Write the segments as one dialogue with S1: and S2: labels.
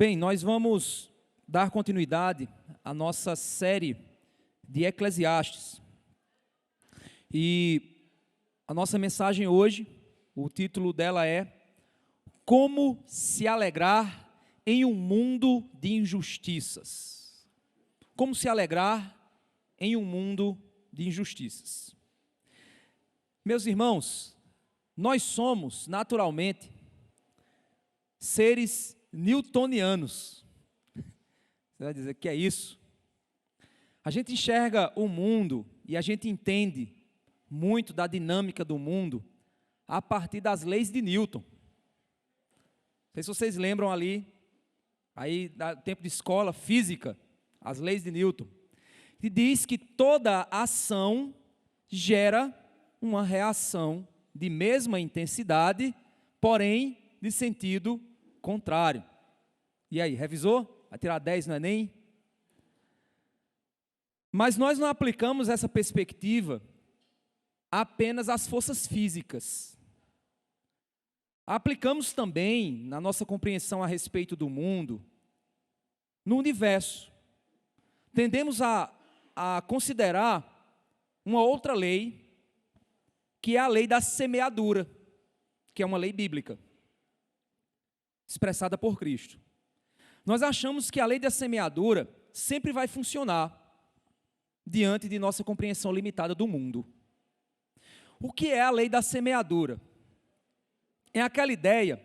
S1: Bem, nós vamos dar continuidade à nossa série de Eclesiastes. E a nossa mensagem hoje, o título dela é Como se alegrar em um mundo de injustiças. Como se alegrar em um mundo de injustiças. Meus irmãos, nós somos, naturalmente, seres newtonianos. Você vai dizer, que é isso? A gente enxerga o mundo e a gente entende muito da dinâmica do mundo a partir das leis de Newton. Não sei se vocês lembram ali, aí no tempo de escola, física, as leis de Newton. Que diz que toda ação gera uma reação de mesma intensidade, porém de sentido contrário. E aí, revisou? Vai tirar 10 no Enem? Mas nós não aplicamos essa perspectiva apenas às forças físicas. Aplicamos também, na nossa compreensão a respeito do mundo, no universo. Tendemos a considerar uma outra lei, que é a lei da semeadura, que é uma lei bíblica, expressada por Cristo. Nós achamos que a lei da semeadura sempre vai funcionar diante de nossa compreensão limitada do mundo. O que é a lei da semeadura? É aquela ideia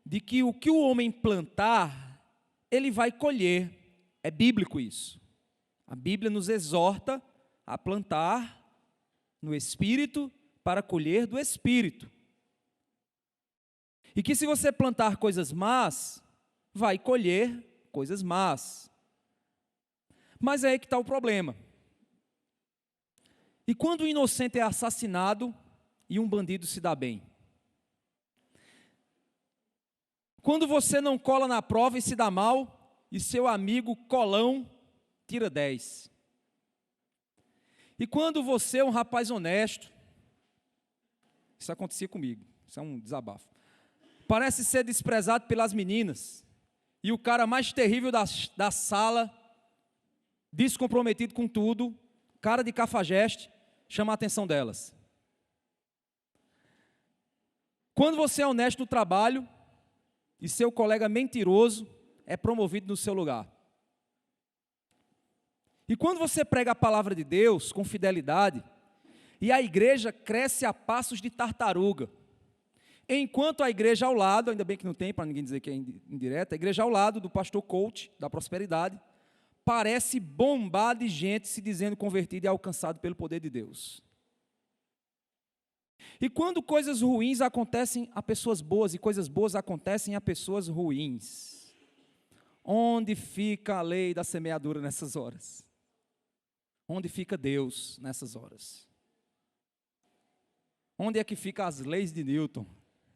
S1: de que o homem plantar, ele vai colher. É bíblico isso. A Bíblia nos exorta a plantar no Espírito para colher do Espírito. E que se você plantar coisas más, vai colher coisas más. Mas é aí que está o problema. E quando o inocente é assassinado e um bandido se dá bem? Quando você não cola na prova e se dá mal, e seu amigo colão tira 10. E quando você é um rapaz honesto, isso acontecia comigo, isso é um desabafo, parece ser desprezado pelas meninas, e o cara mais terrível da sala, descomprometido com tudo, cara de cafajeste, chama a atenção delas. Quando você é honesto no trabalho, e seu colega mentiroso é promovido no seu lugar. E quando você prega a palavra de Deus com fidelidade, e a igreja cresce a passos de tartaruga, enquanto a igreja ao lado, ainda bem que não tem, para ninguém dizer que é indireta, a igreja ao lado do pastor coach da prosperidade, parece bombar de gente se dizendo convertido e alcançado pelo poder de Deus. E quando coisas ruins acontecem a pessoas boas, e coisas boas acontecem a pessoas ruins, onde fica a lei da semeadura nessas horas? Onde fica Deus nessas horas? Onde é que ficam as leis de Newton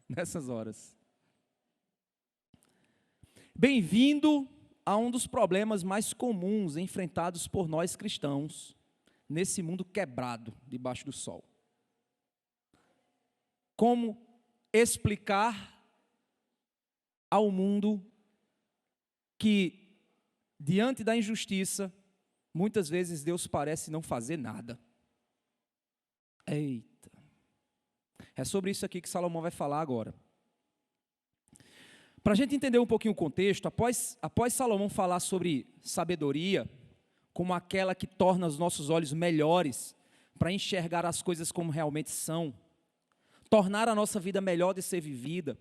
S1: nessas horas? Bem-vindo a um dos problemas mais comuns enfrentados por nós cristãos, nesse mundo quebrado debaixo do sol. Como explicar ao mundo que, diante da injustiça, muitas vezes Deus parece não fazer nada. Eita! É sobre isso aqui que Salomão vai falar agora. Para a gente entender um pouquinho o contexto, após Salomão falar sobre sabedoria, como aquela que torna os nossos olhos melhores, para enxergar as coisas como realmente são, tornar a nossa vida melhor de ser vivida,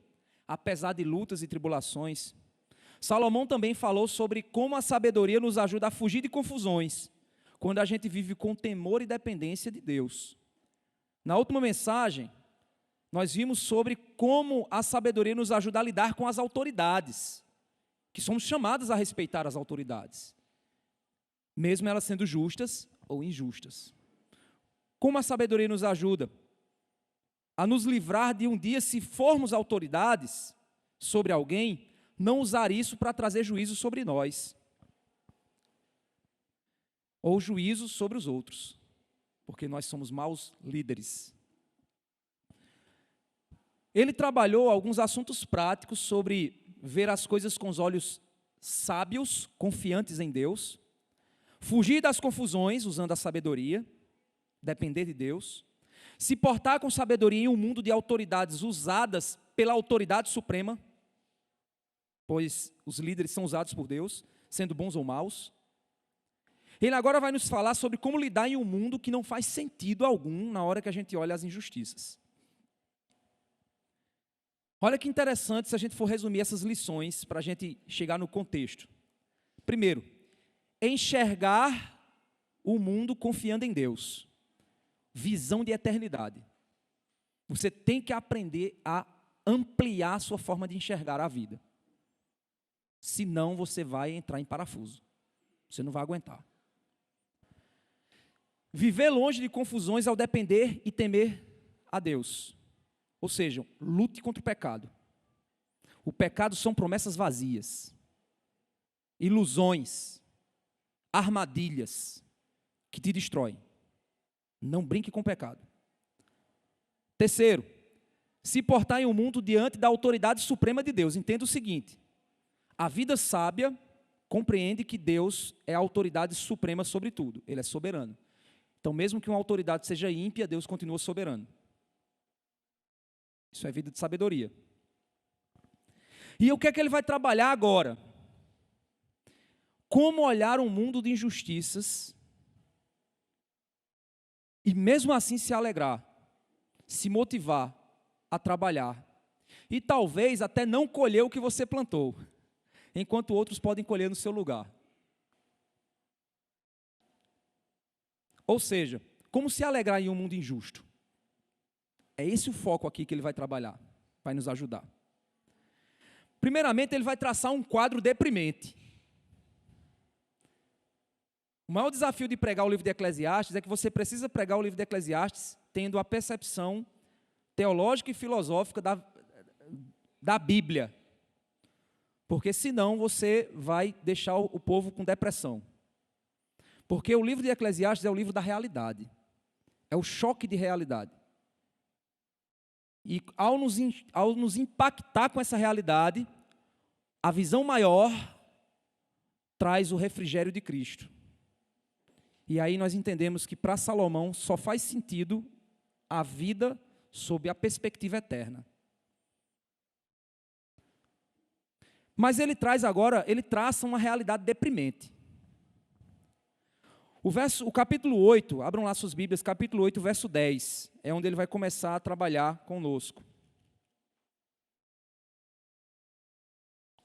S1: apesar de lutas e tribulações. Salomão também falou sobre como a sabedoria nos ajuda a fugir de confusões, quando a gente vive com temor e dependência de Deus. Na última mensagem, nós vimos sobre como a sabedoria nos ajuda a lidar com as autoridades, que somos chamados a respeitar as autoridades, mesmo elas sendo justas ou injustas. Como a sabedoria nos ajuda a nos livrar de um dia, se formos autoridades sobre alguém, não usar isso para trazer juízo sobre nós, ou juízo sobre os outros, porque nós somos maus líderes. Ele trabalhou alguns assuntos práticos sobre ver as coisas com os olhos sábios, confiantes em Deus, fugir das confusões usando a sabedoria, depender de Deus, se portar com sabedoria em um mundo de autoridades usadas pela autoridade suprema, pois os líderes são usados por Deus, sendo bons ou maus. Ele agora vai nos falar sobre como lidar em um mundo que não faz sentido algum na hora que a gente olha as injustiças. Olha que interessante se a gente for resumir essas lições para a gente chegar no contexto. Primeiro, enxergar o mundo confiando em Deus. Visão de eternidade. Você tem que aprender a ampliar a sua forma de enxergar a vida. Senão você vai entrar em parafuso. Você não vai aguentar. Viver longe de confusões ao depender e temer a Deus. Ou seja, lute contra o pecado. O pecado são promessas vazias, ilusões, armadilhas que te destroem. Não brinque com o pecado. Terceiro, se portar em um mundo diante da autoridade suprema de Deus. Entenda o seguinte: a vida sábia compreende que Deus é a autoridade suprema sobre tudo. Ele é soberano. Então, mesmo que uma autoridade seja ímpia, Deus continua soberano. Isso é vida de sabedoria. E o que é que ele vai trabalhar agora? Como olhar um mundo de injustiças e mesmo assim se alegrar, se motivar a trabalhar e talvez até não colher o que você plantou, enquanto outros podem colher no seu lugar. Ou seja, como se alegrar em um mundo injusto? É esse o foco aqui que ele vai trabalhar, vai nos ajudar. Primeiramente, ele vai traçar um quadro deprimente. O maior desafio de pregar o livro de Eclesiastes é que você precisa pregar o livro de Eclesiastes tendo a percepção teológica e filosófica da Bíblia. Porque senão você vai deixar o povo com depressão. Porque o livro de Eclesiastes é o livro da realidade. É o choque de realidade. E ao nos impactar com essa realidade, a visão maior traz o refrigério de Cristo. E aí nós entendemos que para Salomão só faz sentido a vida sob a perspectiva eterna. Mas ele traça uma realidade deprimente. O capítulo 8, abram lá suas Bíblias, capítulo 8, verso 10, é onde ele vai começar a trabalhar conosco.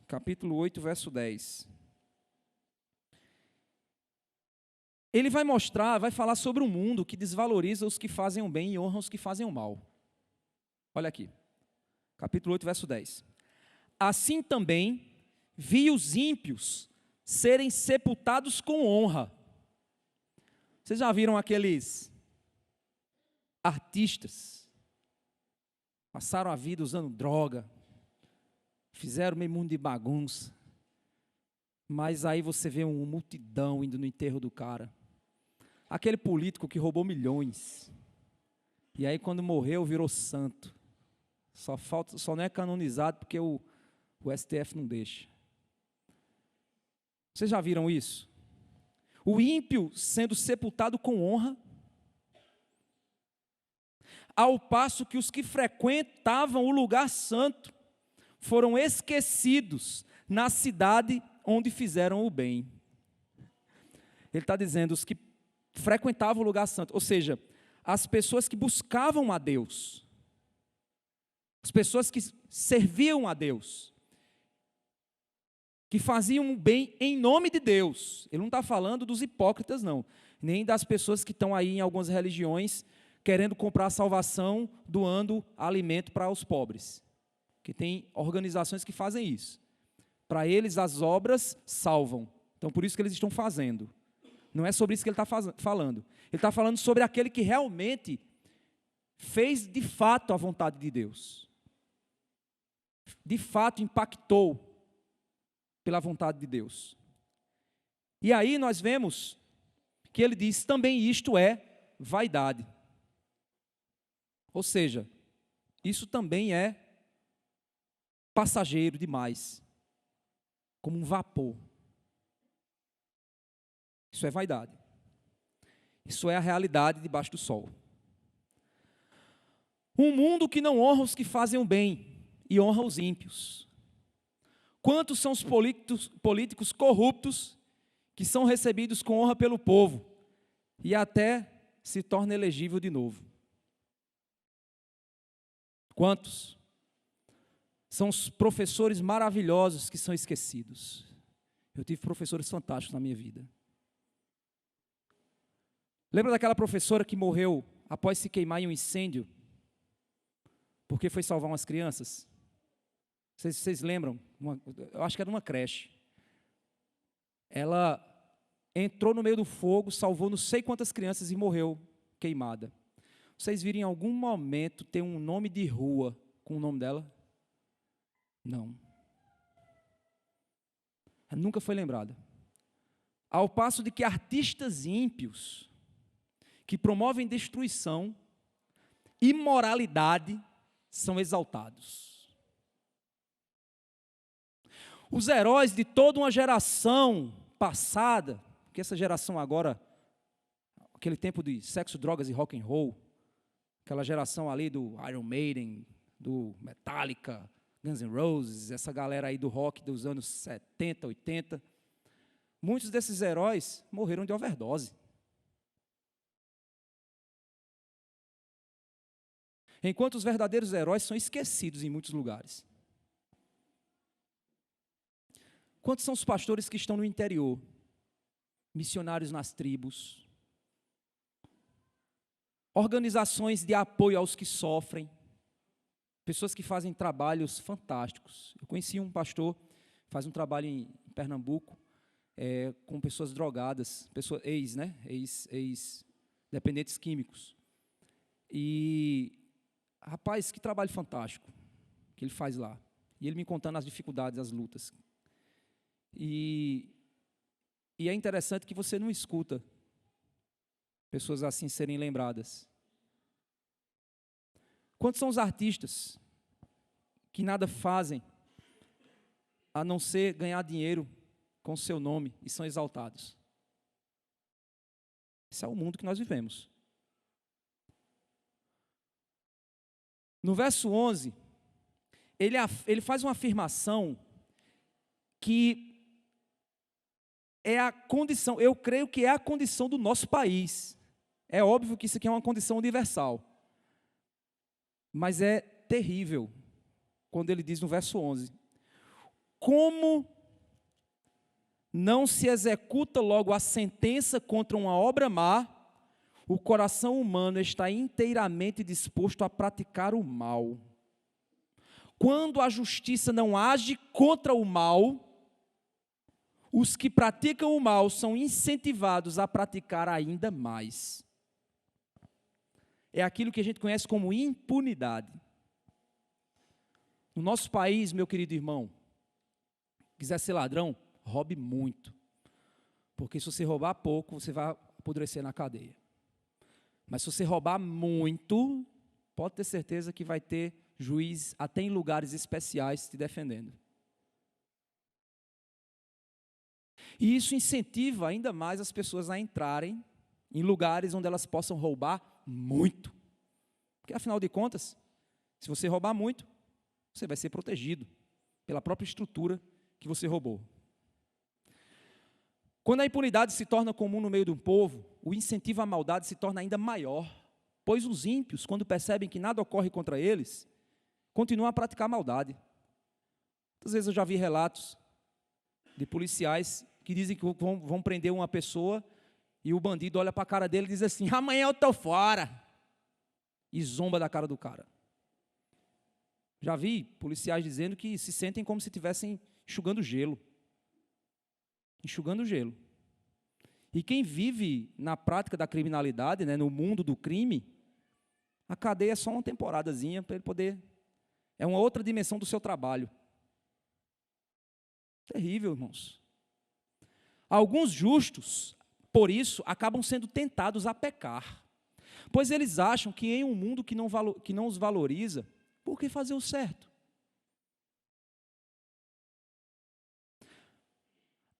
S1: Capítulo 8, verso 10. Ele vai falar sobre um mundo que desvaloriza os que fazem o bem e honra os que fazem o mal. Olha aqui, capítulo 8, verso 10. Assim também vi os ímpios serem sepultados com honra. Vocês já viram aqueles artistas? Passaram a vida usando droga, fizeram meio mundo de bagunça, mas aí você vê uma multidão indo no enterro do cara. Aquele político que roubou milhões, e aí quando morreu virou santo. Só não é canonizado porque o STF não deixa. Vocês já viram isso? O ímpio sendo sepultado com honra, ao passo que os que frequentavam o lugar santo foram esquecidos na cidade onde fizeram o bem. Ele está dizendo, os que frequentavam o lugar santo, ou seja, as pessoas que buscavam a Deus, as pessoas que serviam a Deus, que faziam o bem em nome de Deus. Ele não está falando dos hipócritas, não, nem das pessoas que estão aí em algumas religiões querendo comprar a salvação, doando alimento para os pobres, que tem organizações que fazem isso. Para eles as obras salvam, então por isso que eles estão fazendo. Não é sobre isso que ele está falando. Ele está falando sobre aquele que realmente fez de fato a vontade de Deus. De fato impactou pela vontade de Deus. E aí nós vemos que ele diz, também isto é vaidade. Ou seja, isso também é passageiro demais. como um vapor. Isso é vaidade. Isso é a realidade debaixo do sol. Um mundo que não honra os que fazem o bem e honra os ímpios. Quantos são os políticos corruptos que são recebidos com honra pelo povo e até se torna elegível de novo? Quantos são os professores maravilhosos que são esquecidos? Eu tive professores fantásticos na minha vida. Lembra daquela professora que morreu após se queimar em um incêndio, porque foi salvar umas crianças? Vocês lembram? Eu acho que era uma creche. Ela entrou no meio do fogo, salvou não sei quantas crianças e morreu queimada. Vocês viram em algum momento ter um nome de rua com o nome dela? Não. Ela nunca foi lembrada. Ao passo de que artistas ímpios, que promovem destruição, imoralidade, são exaltados. Os heróis de toda uma geração passada, porque essa geração agora, aquele tempo de sexo, drogas e rock and roll, aquela geração ali do Iron Maiden, do Metallica, Guns N' Roses, essa galera aí do rock dos anos 70, 80, muitos desses heróis morreram de overdose. Enquanto os verdadeiros heróis são esquecidos em muitos lugares. Quantos são os pastores que estão no interior? Missionários nas tribos. Organizações de apoio aos que sofrem. Pessoas que fazem trabalhos fantásticos. Eu conheci um pastor, faz um trabalho em Pernambuco, com pessoas drogadas, pessoas ex-dependentes químicos. E, rapaz, que trabalho fantástico que ele faz lá. E ele me contando as dificuldades, as lutas. E é interessante que você não escuta pessoas assim serem lembradas. Quantos são os artistas que nada fazem a não ser ganhar dinheiro com o seu nome e são exaltados? Esse é o mundo que nós vivemos. No verso 11, ele faz uma afirmação que é a condição, eu creio que é a condição do nosso país. É óbvio que isso aqui é uma condição universal. Mas é terrível quando ele diz no verso 11: como não se executa logo a sentença contra uma obra má, o coração humano está inteiramente disposto a praticar o mal. Quando a justiça não age contra o mal, os que praticam o mal são incentivados a praticar ainda mais. É aquilo que a gente conhece como impunidade. No nosso país, meu querido irmão, quiser ser ladrão, roube muito. Porque se você roubar pouco, você vai apodrecer na cadeia. Mas se você roubar muito, pode ter certeza que vai ter juiz até em lugares especiais te defendendo. E isso incentiva ainda mais as pessoas a entrarem em lugares onde elas possam roubar muito. Porque, afinal de contas, se você roubar muito, você vai ser protegido pela própria estrutura que você roubou. Quando a impunidade se torna comum no meio do povo, o incentivo à maldade se torna ainda maior, pois os ímpios, quando percebem que nada ocorre contra eles, continuam a praticar maldade. Muitas vezes eu já vi relatos de policiais que dizem que vão prender uma pessoa e o bandido olha para a cara dele e diz assim: amanhã eu estou fora, e zomba da cara do cara. Já vi policiais dizendo que se sentem como se estivessem enxugando gelo. Enxugando gelo. E quem vive na prática da criminalidade, né, no mundo do crime, a cadeia é só uma temporadazinha para ele poder... É uma outra dimensão do seu trabalho. Terrível, irmãos. Alguns justos, por isso, acabam sendo tentados a pecar, pois eles acham que em um mundo que não os valoriza, por que fazer o certo?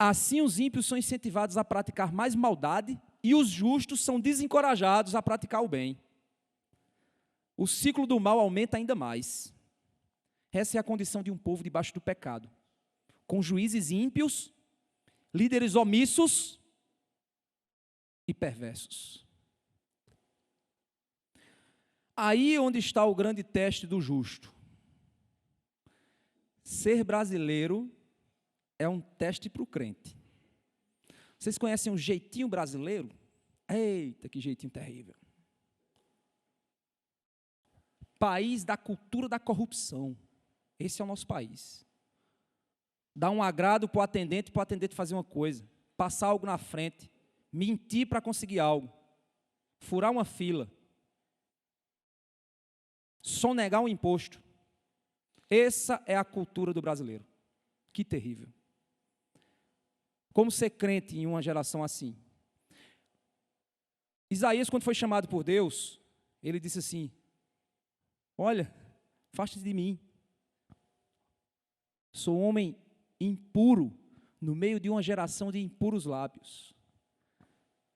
S1: Assim os ímpios são incentivados a praticar mais maldade e os justos são desencorajados a praticar o bem. O ciclo do mal aumenta ainda mais. Essa é a condição de um povo debaixo do pecado, com juízes ímpios, líderes omissos e perversos. Aí onde está o grande teste do justo. Ser brasileiro é um teste para o crente. Vocês conhecem o jeitinho brasileiro? Eita, que jeitinho terrível. País da cultura da corrupção. Esse é o nosso país. Dar um agrado para o atendente fazer uma coisa, passar algo na frente, mentir para conseguir algo, furar uma fila, sonegar um imposto. Essa é a cultura do brasileiro. Que terrível. Como ser crente em uma geração assim? Isaías, quando foi chamado por Deus, ele disse assim: olha, afaste-se de mim. Sou homem impuro no meio de uma geração de impuros lábios.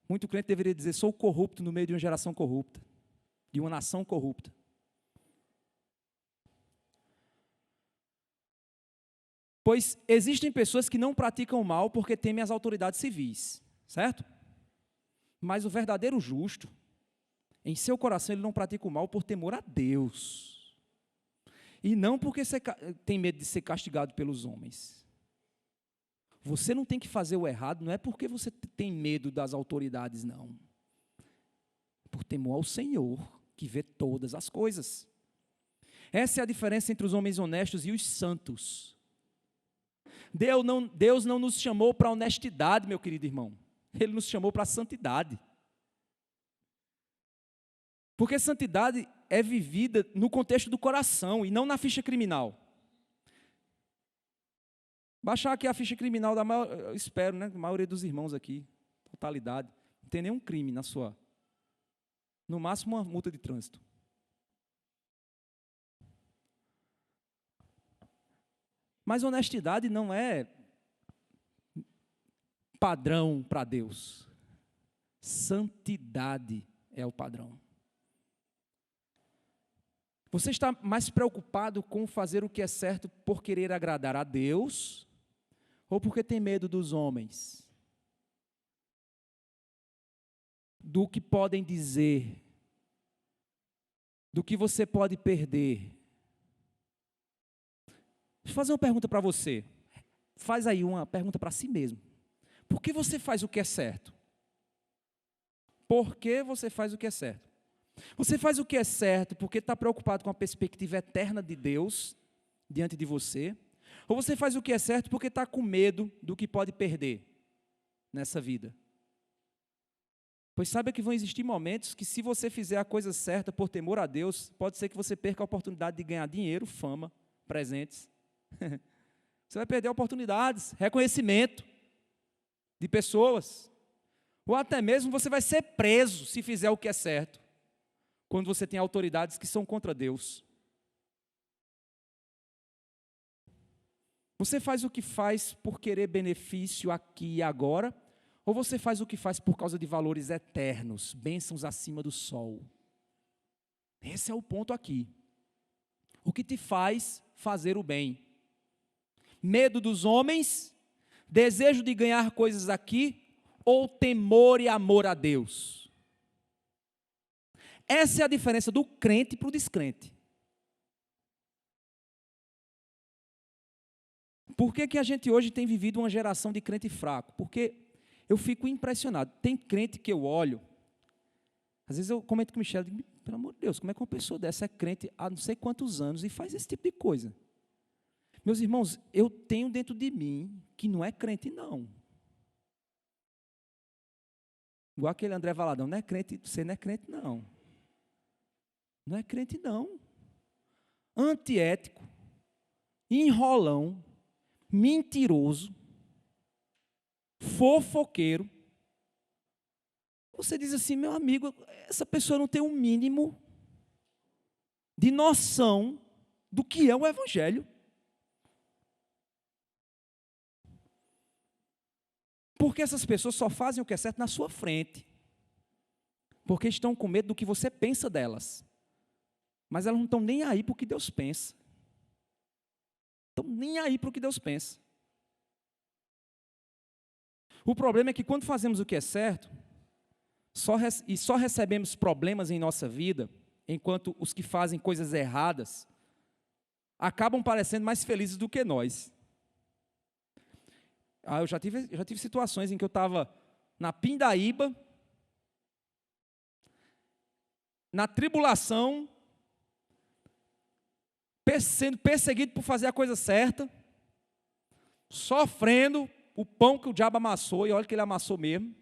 S1: Muito crente deveria dizer: sou corrupto no meio de uma geração corrupta, de uma nação corrupta. Pois existem pessoas que não praticam o mal porque temem as autoridades civis, certo? Mas o verdadeiro justo, em seu coração ele não pratica o mal por temor a Deus. E não porque tem medo de ser castigado pelos homens. Você não tem que fazer o errado, não é porque você tem medo das autoridades, não. Por temor ao Senhor, que vê todas as coisas. Essa é a diferença entre os homens honestos e os santos. Deus não nos chamou para a honestidade, meu querido irmão. Ele nos chamou para a santidade. Porque santidade é vivida no contexto do coração e não na ficha criminal. Baixar aqui a ficha criminal da maior, eu espero, né, a maioria dos irmãos aqui, totalidade, não tem nenhum crime na sua, no máximo uma multa de trânsito. Mas honestidade não é padrão para Deus. Santidade é o padrão. Você está mais preocupado com fazer o que é certo por querer agradar a Deus ou porque tem medo dos homens? Do que podem dizer? Do que você pode perder? Deixa eu fazer uma pergunta para você. Faz aí uma pergunta para si mesmo. Por que você faz o que é certo? Por que você faz o que é certo? Você faz o que é certo porque está preocupado com a perspectiva eterna de Deus diante de você? Ou você faz o que é certo porque está com medo do que pode perder nessa vida? Pois saiba que vão existir momentos que, se você fizer a coisa certa por temor a Deus, pode ser que você perca a oportunidade de ganhar dinheiro, fama, presentes. Você vai perder oportunidades, reconhecimento de pessoas. Ou até mesmo você vai ser preso se fizer o que é certo, quando você tem autoridades que são contra Deus. Você faz o que faz por querer benefício aqui e agora, ou você faz o que faz por causa de valores eternos, bênçãos acima do sol? Esse é o ponto aqui. O que te faz fazer o bem? Medo dos homens, desejo de ganhar coisas aqui, ou temor e amor a Deus? Essa é a diferença do crente para o descrente. Por que a gente hoje tem vivido uma geração de crente fraco? Porque eu fico impressionado. Tem crente que eu olho, às vezes eu comento com o Michel, digo, pelo amor de Deus, como é que uma pessoa dessa é crente há não sei quantos anos e faz esse tipo de coisa? Meus irmãos, eu tenho dentro de mim que não é crente, não. Igual aquele André Valadão, não é crente, você não é crente, não. Não é crente, não. Antiético, enrolão, mentiroso, fofoqueiro. Você diz assim, meu amigo, essa pessoa não tem um mínimo de noção do que é o Evangelho. Porque essas pessoas só fazem o que é certo na sua frente. Porque estão com medo do que você pensa delas. Mas elas não estão nem aí para o que Deus pensa. Estão nem aí para o que Deus pensa. O problema é que quando fazemos o que é certo, só recebemos problemas em nossa vida, enquanto os que fazem coisas erradas acabam parecendo mais felizes do que nós. Eu já tive situações em que eu estava na pindaíba, na tribulação, sendo perseguido por fazer a coisa certa, sofrendo o pão que o diabo amassou, e olha que ele amassou mesmo.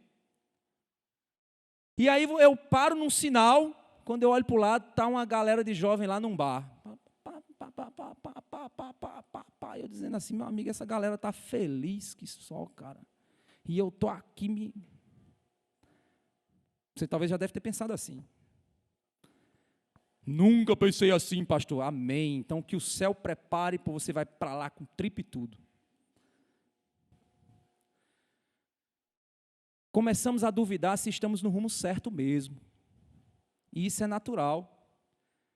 S1: E aí eu paro num sinal, quando eu olho para o lado, está uma galera de jovem lá num bar. Eu dizendo assim, meu amigo, essa galera está feliz que só, cara. E eu estou aqui Você talvez já deve ter pensado assim. Nunca pensei assim, pastor. Amém. Então que o céu prepare, porque você vai para lá com tripa e tudo. Começamos a duvidar se estamos no rumo certo mesmo. E isso é natural.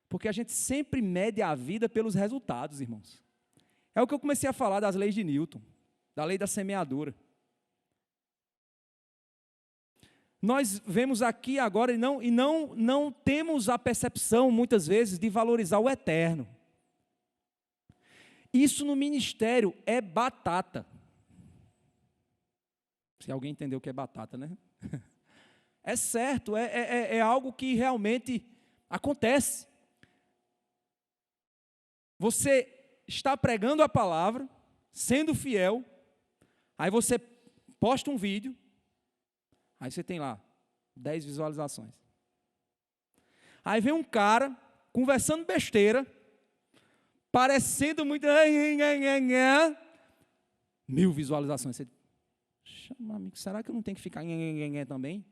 S1: Porque a gente sempre mede a vida pelos resultados, irmãos. É o que eu comecei a falar das leis de Newton, da lei da semeadura. Nós vemos aqui agora e não temos a percepção, muitas vezes, de valorizar o eterno. Isso no ministério é batata. Se alguém entendeu o que é batata, né? É certo, é algo que realmente acontece. Você está pregando a palavra, sendo fiel, aí você posta um vídeo, aí você tem lá 10 visualizações. Aí vem um cara conversando besteira, parecendo muito 1000 visualizações. Você chama, amigo, será que eu não tenho que ficar também?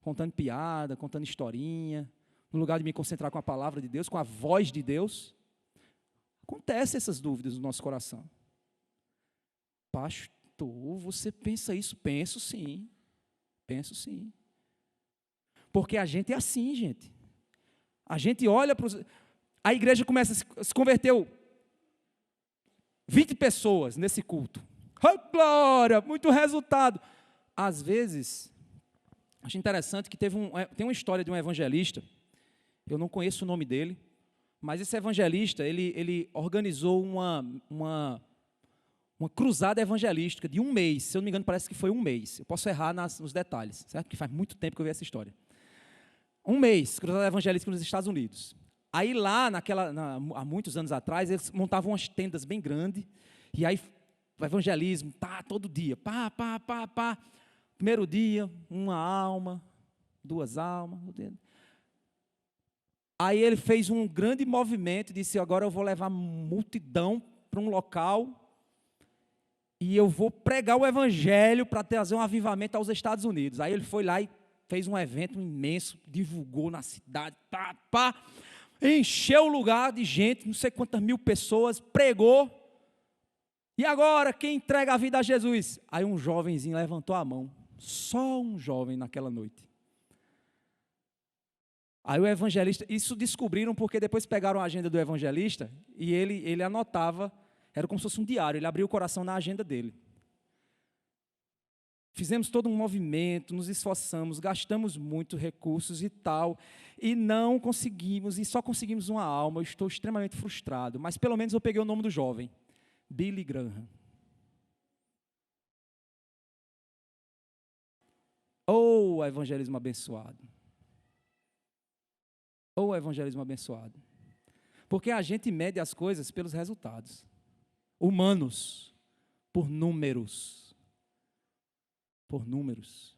S1: Contando piada, contando historinha, no lugar de me concentrar com a palavra de Deus, com a voz de Deus? Acontecem essas dúvidas no nosso coração. Pastor, você pensa isso? Penso sim. Penso sim. Porque a gente é assim, gente. A gente olha para os... A igreja começa, se converteu 20 pessoas nesse culto. Oh, glória, muito resultado. Às vezes, acho interessante que tem uma história de um evangelista, eu não conheço o nome dele, mas esse evangelista, ele organizou uma cruzada evangelística de 1 mês. Se eu não me engano, parece que foi 1 mês. Eu posso errar nos detalhes, certo? Porque faz muito tempo que eu vi essa história. 1 mês, cruzada evangelística nos Estados Unidos. Aí lá, há muitos anos atrás, eles montavam umas tendas bem grandes, e aí o evangelismo, todo dia, pá. Primeiro dia, 1 alma, 2 almas. Aí ele fez um grande movimento e disse, agora eu vou levar multidão para um local e eu vou pregar o evangelho para trazer um avivamento aos Estados Unidos. Aí ele foi lá e fez um evento imenso, divulgou na cidade, encheu o lugar de gente, não sei quantas mil pessoas, pregou. E agora, quem entrega a vida a Jesus? Aí um jovenzinho levantou a mão, só um jovem naquela noite. Aí o evangelista, isso descobriram porque depois pegaram a agenda do evangelista e ele anotava, era como se fosse um diário, ele abria o coração na agenda dele. Fizemos todo um movimento, nos esforçamos, gastamos muito recursos e tal, e não conseguimos, e só conseguimos 1 alma. Eu estou extremamente frustrado, mas pelo menos eu peguei o nome do jovem, Billy Graham. Oh, evangelismo abençoado. Oh, evangelismo abençoado. Porque a gente mede as coisas pelos resultados. Humanos, por números. Por números.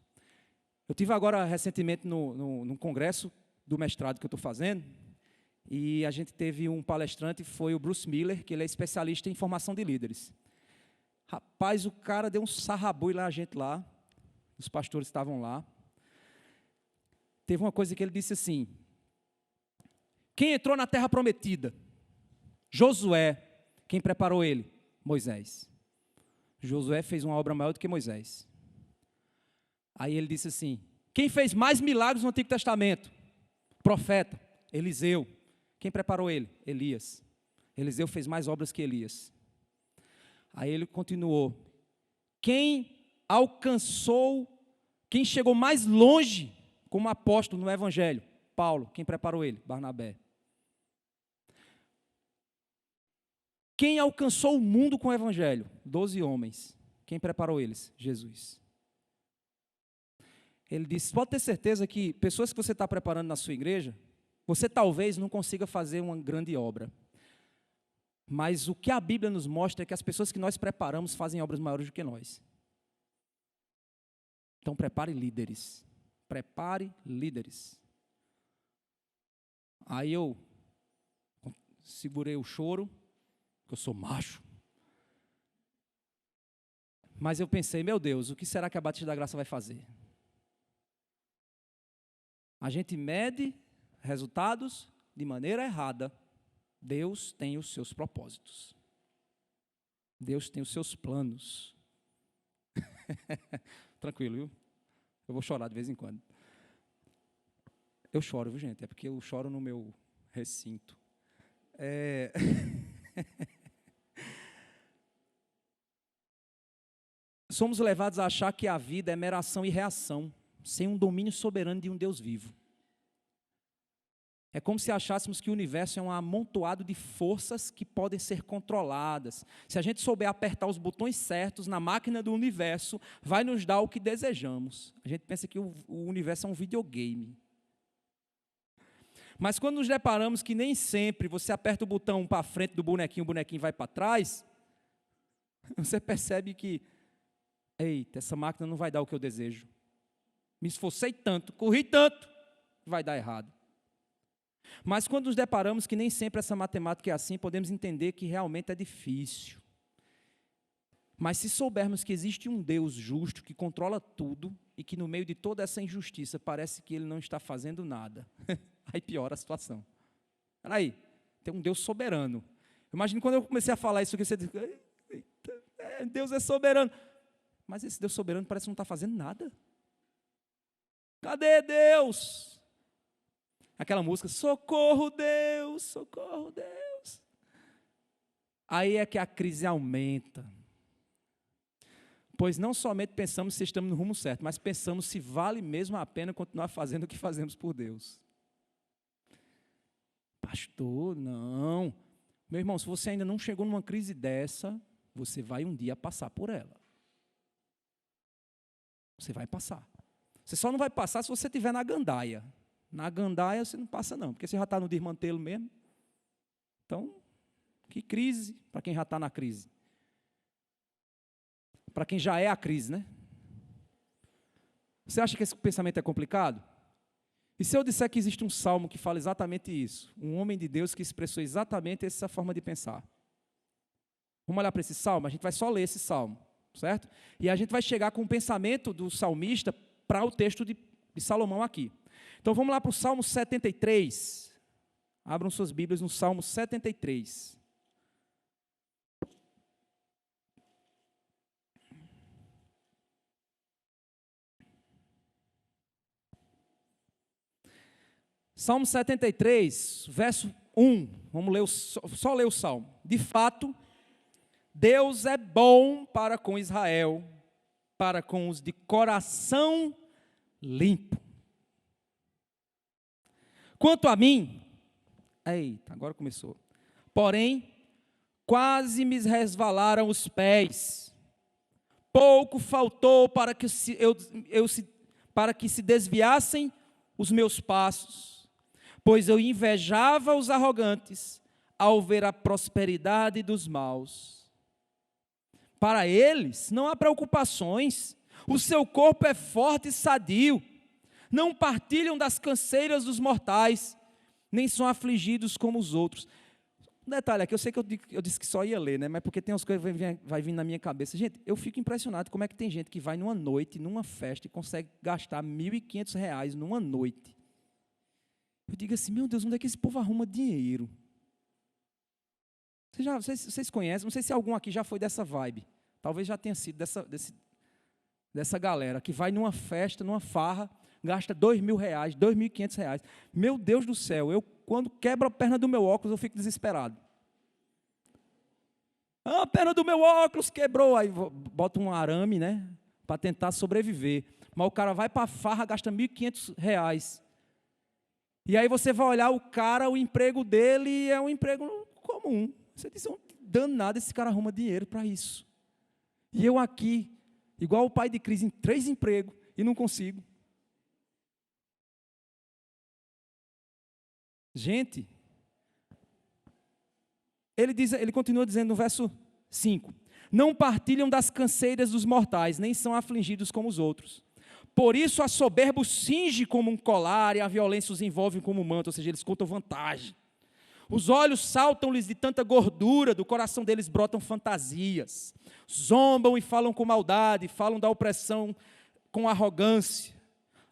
S1: Eu tive agora recentemente num congresso do mestrado que eu estou fazendo, e a gente teve um palestrante, foi o Bruce Miller, que ele é especialista em formação de líderes. Rapaz, o cara deu um sarrabui lá, a gente lá, os pastores estavam lá. Teve uma coisa que ele disse assim, quem entrou na terra prometida? Josué. Quem preparou ele? Moisés. Josué fez uma obra maior do que Moisés. Aí ele disse assim: quem fez mais milagres no Antigo Testamento? Profeta, Eliseu. Quem preparou ele? Elias. Eliseu fez mais obras que Elias. Aí ele continuou: quem chegou mais longe como apóstolo no Evangelho? Paulo. Quem preparou ele? Barnabé. Quem alcançou o mundo com o Evangelho? 12 homens. Quem preparou eles? Jesus. Ele disse: pode ter certeza que pessoas que você está preparando na sua igreja, você talvez não consiga fazer uma grande obra. Mas o que a Bíblia nos mostra é que as pessoas que nós preparamos fazem obras maiores do que nós. Então prepare líderes. Prepare líderes. Aí eu segurei o choro, porque eu sou macho. Mas eu pensei: meu Deus, o que será que a Batista da Graça vai fazer? A gente mede resultados de maneira errada. Deus tem os seus propósitos. Deus tem os seus planos. Tranquilo, viu? Eu vou chorar de vez em quando. Eu choro, viu, gente? É porque eu choro no meu recinto. Somos levados a achar que a vida é mera ação e reação, sem um domínio soberano de um Deus vivo. É como se achássemos que o universo é um amontoado de forças que podem ser controladas. Se a gente souber apertar os botões certos na máquina do universo, vai nos dar o que desejamos. A gente pensa que o universo é um videogame. Mas quando nos deparamos que nem sempre você aperta o botão para frente do bonequinho, o bonequinho vai para trás, você percebe que, eita, essa máquina não vai dar o que eu desejo. Me esforcei tanto, corri tanto, vai dar errado. Mas quando nos deparamos que nem sempre essa matemática é assim, podemos entender que realmente é difícil. Mas se soubermos que existe um Deus justo que controla tudo e que no meio de toda essa injustiça parece que Ele não está fazendo nada, aí piora a situação. Peraí, tem um Deus soberano. Imagina quando eu comecei a falar isso, que você diz: Deus é soberano. Mas esse Deus soberano parece que não está fazendo nada. Cadê Deus? Aquela música: socorro Deus, socorro Deus. Aí é que a crise aumenta. Pois não somente pensamos se estamos no rumo certo, mas pensamos se vale mesmo a pena continuar fazendo o que fazemos por Deus. Pastor, não. Meu irmão, se você ainda não chegou numa crise dessa, você vai um dia passar por ela. Você vai passar. Você só não vai passar se você estiver na gandaia. Na gandaia você não passa não, porque você já está no desmantelo mesmo. Então, que crise para quem já está na crise. Para quem já é a crise, né? Você acha que esse pensamento é complicado? E se eu disser que existe um salmo que fala exatamente isso? Um homem de Deus que expressou exatamente essa forma de pensar. Vamos olhar para esse salmo? A gente vai só ler esse salmo, certo? E a gente vai chegar com o pensamento do salmista para o texto de Salomão aqui. Então vamos lá para o Salmo 73. Abram suas Bíblias no Salmo 73. Salmo 73, verso 1. Vamos ler só ler o Salmo. De fato, Deus é bom para com Israel, para com os de coração limpo. Quanto a mim, eita, agora começou. Porém, quase me resvalaram os pés. Pouco faltou para que se desviassem os meus passos, pois eu invejava os arrogantes ao ver a prosperidade dos maus. Para eles não há preocupações, o seu corpo é forte e sadio, não partilham das canseiras dos mortais, nem são afligidos como os outros. Um detalhe aqui, eu sei que eu disse que só ia ler, né? Mas porque tem umas coisas que vai vir na minha cabeça. Gente, eu fico impressionado como é que tem gente que vai numa noite, numa festa, e consegue gastar R$1.500 numa noite. Eu digo assim: meu Deus, onde é que esse povo arruma dinheiro? Vocês conhecem, não sei se algum aqui já foi dessa vibe. Talvez já tenha sido dessa galera que vai numa festa, numa farra, gasta R$2.000, R$2.500. Meu Deus do céu, quando quebra a perna do meu óculos, eu fico desesperado. Ah, a perna do meu óculos quebrou. Aí bota um arame, né, para tentar sobreviver. Mas o cara vai para a farra, gasta R$1.500. E aí você vai olhar o cara, o emprego dele é um emprego comum. Você diz, danado, esse cara arruma dinheiro para isso. E eu aqui, igual o pai de Cris, em 3 empregos e não consigo. Gente, ele continua dizendo no verso 5, não partilham das canseiras dos mortais, nem são afligidos como os outros. Por isso a soberba os cinge como um colar e a violência os envolve como um manto, ou seja, eles contam vantagem. Os olhos saltam-lhes de tanta gordura, do coração deles brotam fantasias. Zombam e falam com maldade, falam da opressão com arrogância.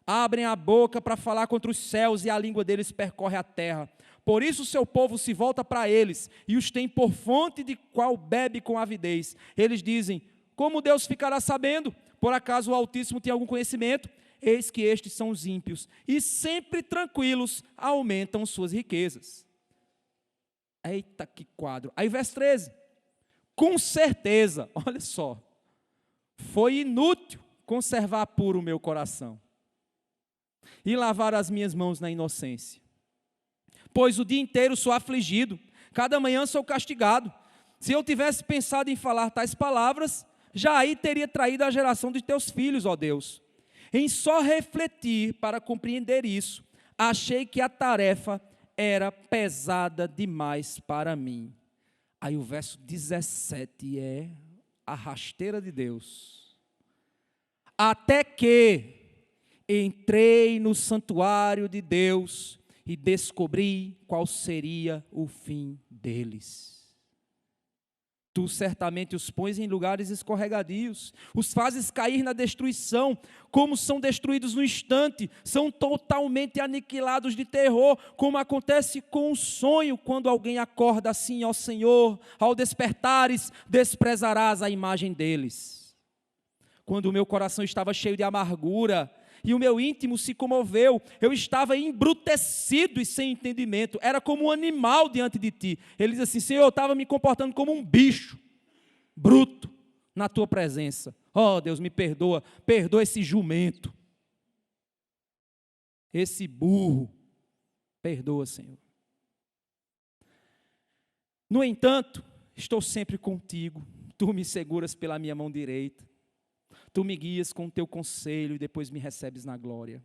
S1: Abrem a boca para falar contra os céus e a língua deles percorre a terra. Por isso o seu povo se volta para eles e os tem por fonte de qual bebe com avidez. Eles dizem, como Deus ficará sabendo? Por acaso o Altíssimo tem algum conhecimento? Eis que estes são os ímpios e sempre tranquilos aumentam suas riquezas. Eita, que quadro. Aí verso 13. Com certeza, olha só, foi inútil conservar puro o meu coração e lavar as minhas mãos na inocência. Pois o dia inteiro sou afligido, cada manhã sou castigado. Se eu tivesse pensado em falar tais palavras, já aí teria traído a geração de teus filhos, ó Deus. Em só refletir para compreender isso, achei que a tarefa era pesada demais para mim. Aí o verso 17 é a rasteira de Deus. Até que entrei no santuário de Deus e descobri qual seria o fim deles. Tu certamente os pões em lugares escorregadios, os fazes cair na destruição, como são destruídos no instante, são totalmente aniquilados de terror, como acontece com um sonho, quando alguém acorda assim, ó Senhor, ao despertares, desprezarás a imagem deles. Quando o meu coração estava cheio de amargura, e o meu íntimo se comoveu, eu estava embrutecido e sem entendimento, era como um animal diante de ti. Ele diz assim, Senhor, eu estava me comportando como um bicho, bruto, na tua presença. Oh Deus, me perdoa, perdoa esse jumento, esse burro, perdoa Senhor. No entanto, estou sempre contigo, tu me seguras pela minha mão direita. Tu me guias com o teu conselho e depois me recebes na glória.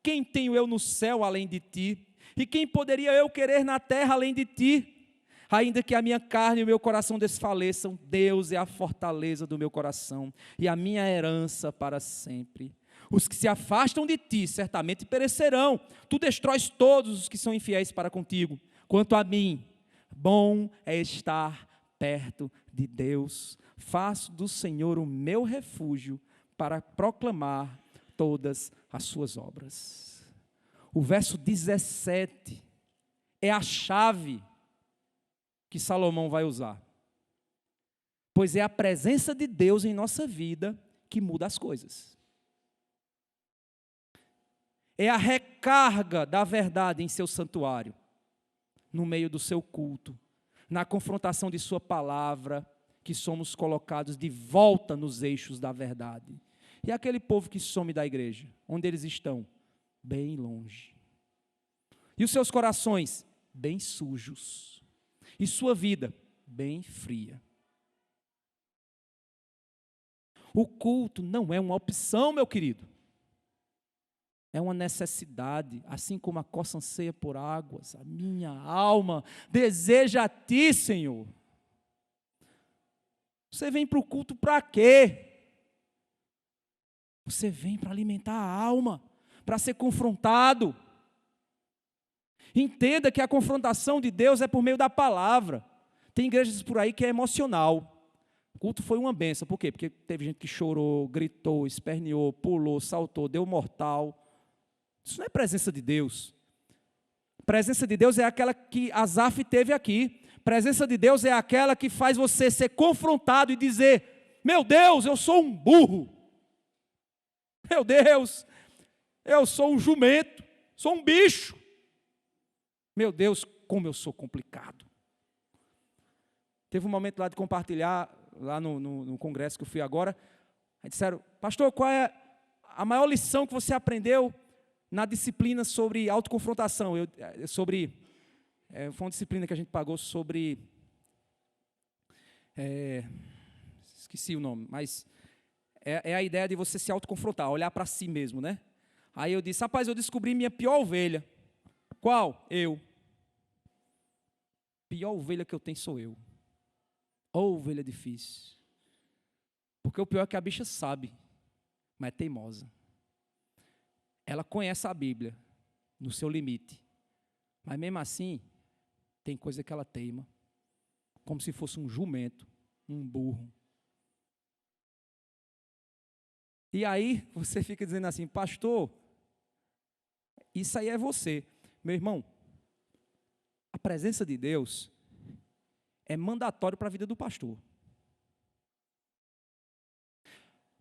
S1: Quem tenho eu no céu além de ti? E quem poderia eu querer na terra além de ti? Ainda que a minha carne e o meu coração desfaleçam, Deus é a fortaleza do meu coração e a minha herança para sempre. Os que se afastam de ti certamente perecerão. Tu destróis todos os que são infiéis para contigo. Quanto a mim, bom é estar perto de Deus. Faço do Senhor o meu refúgio para proclamar todas as suas obras. O verso 17 é a chave que Salomão vai usar. Pois é a presença de Deus em nossa vida que muda as coisas. É a recarga da verdade em seu santuário, no meio do seu culto, na confrontação de sua palavra, que somos colocados de volta nos eixos da verdade. E aquele povo que some da igreja, onde eles estão? Bem longe. E os seus corações? Bem sujos. E sua vida? Bem fria. O culto não é uma opção, meu querido. É uma necessidade, assim como a coça anseia por águas, a minha alma deseja a ti, Senhor. Você vem para o culto para quê? Você vem para alimentar a alma, para ser confrontado. Entenda que a confrontação de Deus é por meio da palavra. Tem igrejas por aí que é emocional. O culto foi uma bênção. Por quê? Porque teve gente que chorou, gritou, esperneou, pulou, saltou, deu mortal. Isso não é presença de Deus. Presença de Deus é aquela que Asaf teve aqui. Presença de Deus é aquela que faz você ser confrontado e dizer, meu Deus, eu sou um burro. Meu Deus, eu sou um jumento, sou um bicho. Meu Deus, como eu sou complicado. Teve um momento lá de compartilhar, lá no congresso que eu fui agora, aí disseram, pastor, qual é a maior lição que você aprendeu na disciplina sobre autoconfrontação? Foi uma disciplina que a gente pagou sobre, esqueci o nome, mas é a ideia de você se autoconfrontar, olhar para si mesmo, né? Aí eu disse, rapaz, eu descobri minha pior ovelha. Qual? Eu. Pior ovelha que eu tenho sou eu. Ô, ovelha difícil. Porque o pior é que a bicha sabe, mas é teimosa. Ela conhece a Bíblia, no seu limite. Mas mesmo assim, tem coisa que ela teima. Como se fosse um jumento, um burro. E aí, você fica dizendo assim, pastor, isso aí é você. Meu irmão, a presença de Deus é mandatório para a vida do pastor.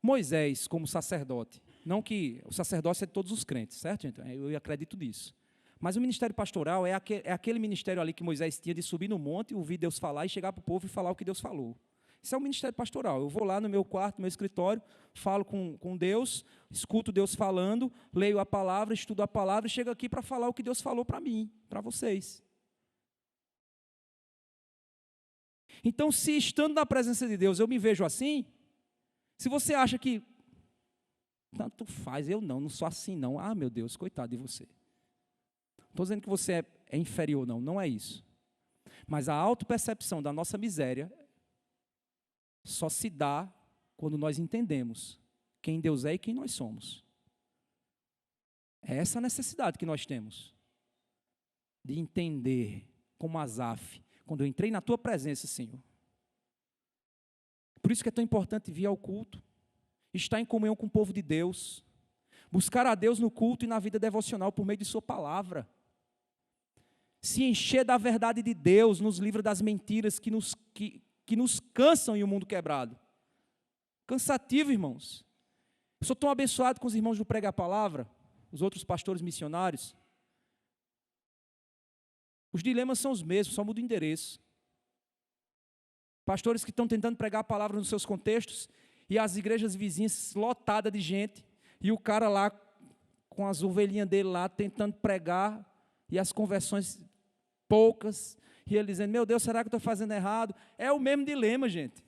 S1: Moisés, como sacerdote, não que o sacerdócio é de todos os crentes, certo, gente? Eu acredito nisso. Mas o ministério pastoral é aquele ministério ali que Moisés tinha de subir no monte, ouvir Deus falar e chegar para o povo e falar o que Deus falou. Isso é o ministério pastoral. Eu vou lá no meu quarto, no meu escritório, falo com Deus, escuto Deus falando, leio a palavra, estudo a palavra e chego aqui para falar o que Deus falou para mim, para vocês. Então, se estando na presença de Deus eu me vejo assim, se você acha que tanto faz, eu não sou assim não. Ah, meu Deus, coitado de você. Não estou dizendo que você é inferior, não é isso. Mas a autopercepção da nossa miséria só se dá quando nós entendemos quem Deus é e quem nós somos. É essa a necessidade que nós temos de entender como Asaf, quando eu entrei na tua presença, Senhor. Por isso que é tão importante vir ao culto, estar em comunhão com o povo de Deus, buscar a Deus no culto e na vida devocional por meio de sua palavra, se encher da verdade de Deus, nos livra das mentiras que nos cansam em um mundo quebrado. Cansativo, irmãos. Eu sou tão abençoado com os irmãos do Prega a Palavra, os outros pastores missionários. Os dilemas são os mesmos, só muda o endereço. Pastores que estão tentando pregar a palavra nos seus contextos e as igrejas vizinhas lotadas de gente e o cara lá com as ovelhinhas dele lá tentando pregar e as conversões poucas e ele dizendo, meu Deus, será que eu estou fazendo errado? É o mesmo dilema, gente.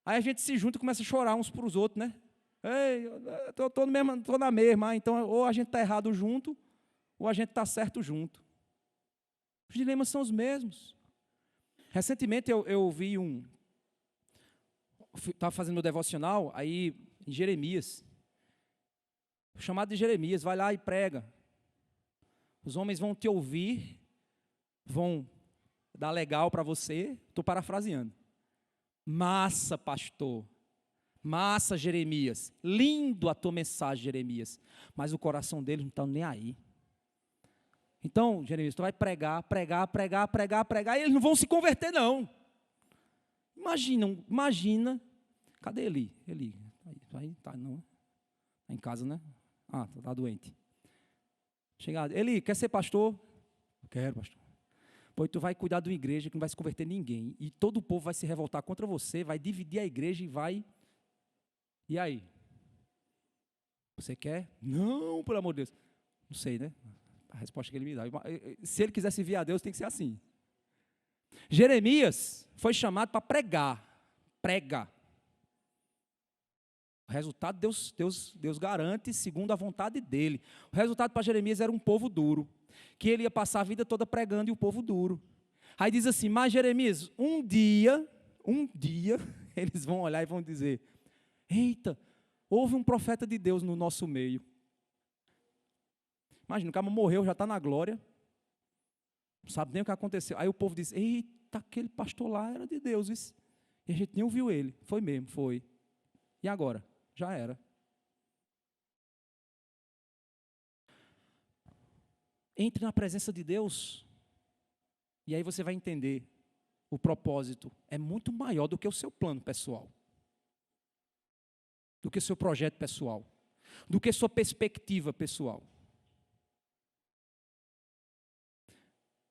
S1: Aí a gente se junta e começa a chorar uns para os outros, né? Ei, eu estou na mesma, então ou a gente está errado junto ou a gente está certo junto. Os dilemas são os mesmos. Recentemente eu vi estava fazendo meu devocional, aí em Jeremias, chamado de Jeremias, vai lá e prega. Os homens vão te ouvir, vão dar legal para você, estou parafraseando. Massa, pastor, massa, Jeremias, lindo a tua mensagem, Jeremias, mas o coração deles não está nem aí. Então, Jeremias, tu vai pregar, e eles não vão se converter, não. Imagina, cadê Eli? Eli, tá em casa, né? Ah, tá doente. Chegado, Eli, quer ser pastor? Quero, pastor. Pois tu vai cuidar de uma igreja que não vai se converter ninguém, e todo o povo vai se revoltar contra você, vai dividir a igreja e vai... E aí? Você quer? Não, pelo amor de Deus. Não sei, né? A resposta que ele me dá. Se ele quiser servir a Deus, tem que ser assim. Jeremias foi chamado para pregar. Prega. O resultado Deus garante segundo a vontade dele. O resultado para Jeremias era um povo duro, que ele ia passar a vida toda pregando e o povo duro. Aí diz assim, mas Jeremias, um dia, eles vão olhar e vão dizer, eita, houve um profeta de Deus no nosso meio. Imagina, o cara morreu, já está na glória, não sabe nem o que aconteceu. Aí o povo diz, eita, aquele pastor lá era de Deus, isso. E a gente nem ouviu ele. Foi mesmo, foi. E agora? Já era. Entre na presença de Deus, e aí você vai entender, o propósito é muito maior do que o seu plano pessoal. do que seu projeto pessoal, do que sua perspectiva pessoal.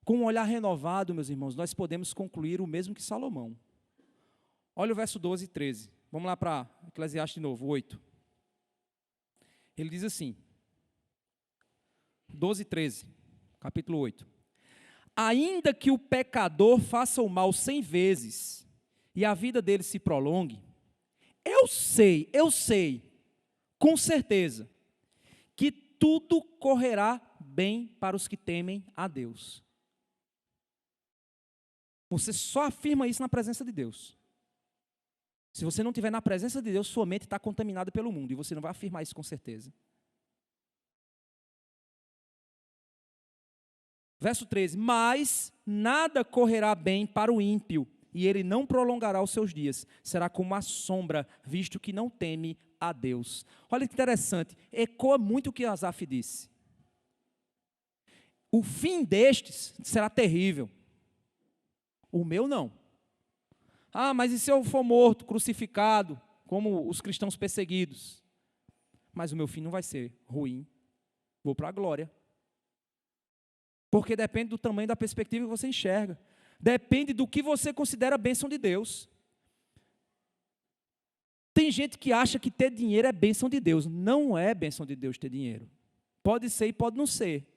S1: Com um olhar renovado, meus irmãos, nós podemos concluir o mesmo que Salomão. Olha o verso 12 e 13. Vamos lá para Eclesiastes de novo, 8. Ele diz assim, 12 e 13, capítulo 8. Ainda que o pecador faça o mal 100 vezes e a vida dele se prolongue, eu sei, com certeza, que tudo correrá bem para os que temem a Deus. Você só afirma isso na presença de Deus. Se você não estiver na presença de Deus, sua mente está contaminada pelo mundo, e você não vai afirmar isso com certeza. Verso 13, mas nada correrá bem para o ímpio, e ele não prolongará os seus dias, será como a sombra, visto que não teme a Deus. Olha que interessante, ecoa muito o que Asaf disse. O fim destes será terrível, o meu não. Ah, mas e se eu for morto, crucificado, como os cristãos perseguidos? Mas o meu fim não vai ser ruim, vou para a glória. Porque depende do tamanho da perspectiva que você enxerga. Depende do que você considera bênção de Deus. Tem gente que acha que ter dinheiro é bênção de Deus. Não é bênção de Deus ter dinheiro. Pode ser e pode não ser.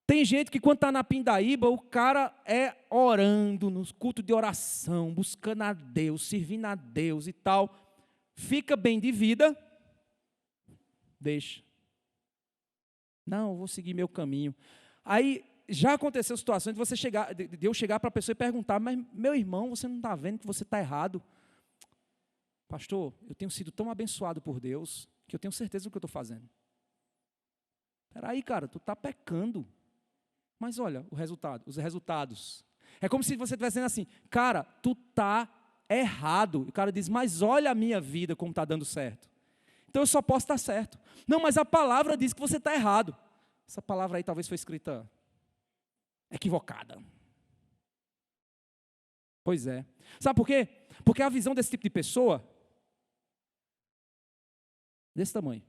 S1: Tem gente que quando está na pindaíba, o cara é orando, nos cultos de oração, buscando a Deus, servindo a Deus e tal. Fica bem de vida, deixa. Não, eu vou seguir meu caminho. Aí já aconteceu situações de eu chegar para a pessoa e perguntar, mas meu irmão, você não está vendo que você está errado? Pastor, eu tenho sido tão abençoado por Deus, que eu tenho certeza do que eu estou fazendo. Espera aí, cara, tu está pecando. Mas olha os resultados. É como se você estivesse dizendo assim, cara, tu está errado. E o cara diz, mas olha a minha vida como está dando certo. Então eu só posso estar certo. Não, mas a palavra diz que você está errado. Essa palavra aí talvez foi escrita equivocada. Pois é. Sabe por quê? Porque a visão desse tipo de pessoa, desse tamanho,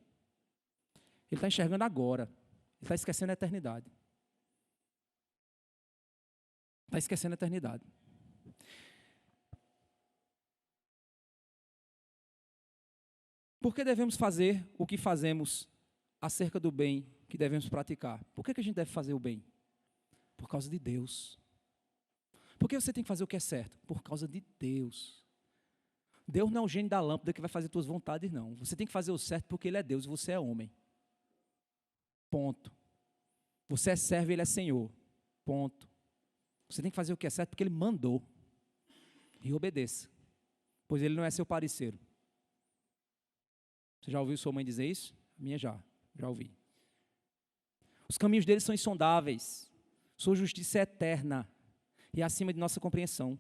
S1: ele está enxergando agora. Ele está esquecendo a eternidade. Está esquecendo a eternidade. Por que devemos fazer o que fazemos acerca do bem que devemos praticar? Por que a gente deve fazer o bem? Por causa de Deus. Por que você tem que fazer o que é certo? Por causa de Deus. Deus não é o gênio da lâmpada que vai fazer suas vontades, não. Você tem que fazer o certo porque Ele é Deus e você é homem. Ponto. Você é servo e Ele é Senhor. Ponto. Você tem que fazer o que é certo porque Ele mandou. E obedeça. Pois Ele não é seu parceiro. Você já ouviu sua mãe dizer isso? A minha já ouvi. Os caminhos dele são insondáveis. Sua justiça é eterna e acima de nossa compreensão.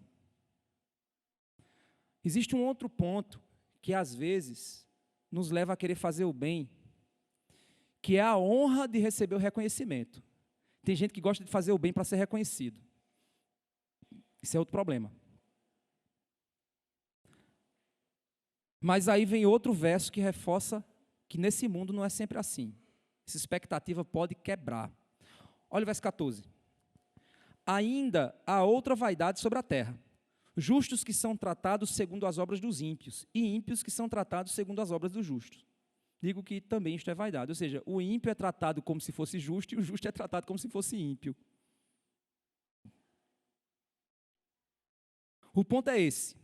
S1: Existe um outro ponto que às vezes nos leva a querer fazer o bem, que é a honra de receber o reconhecimento. Tem gente que gosta de fazer o bem para ser reconhecido. Isso é outro problema. Mas aí vem outro verso que reforça que nesse mundo não é sempre assim. Essa expectativa pode quebrar. Olha o verso 14. Ainda há outra vaidade sobre a terra. Justos que são tratados segundo as obras dos ímpios, e ímpios que são tratados segundo as obras dos justos. Digo que também isto é vaidade. Ou seja, o ímpio é tratado como se fosse justo, e o justo é tratado como se fosse ímpio. O ponto é esse.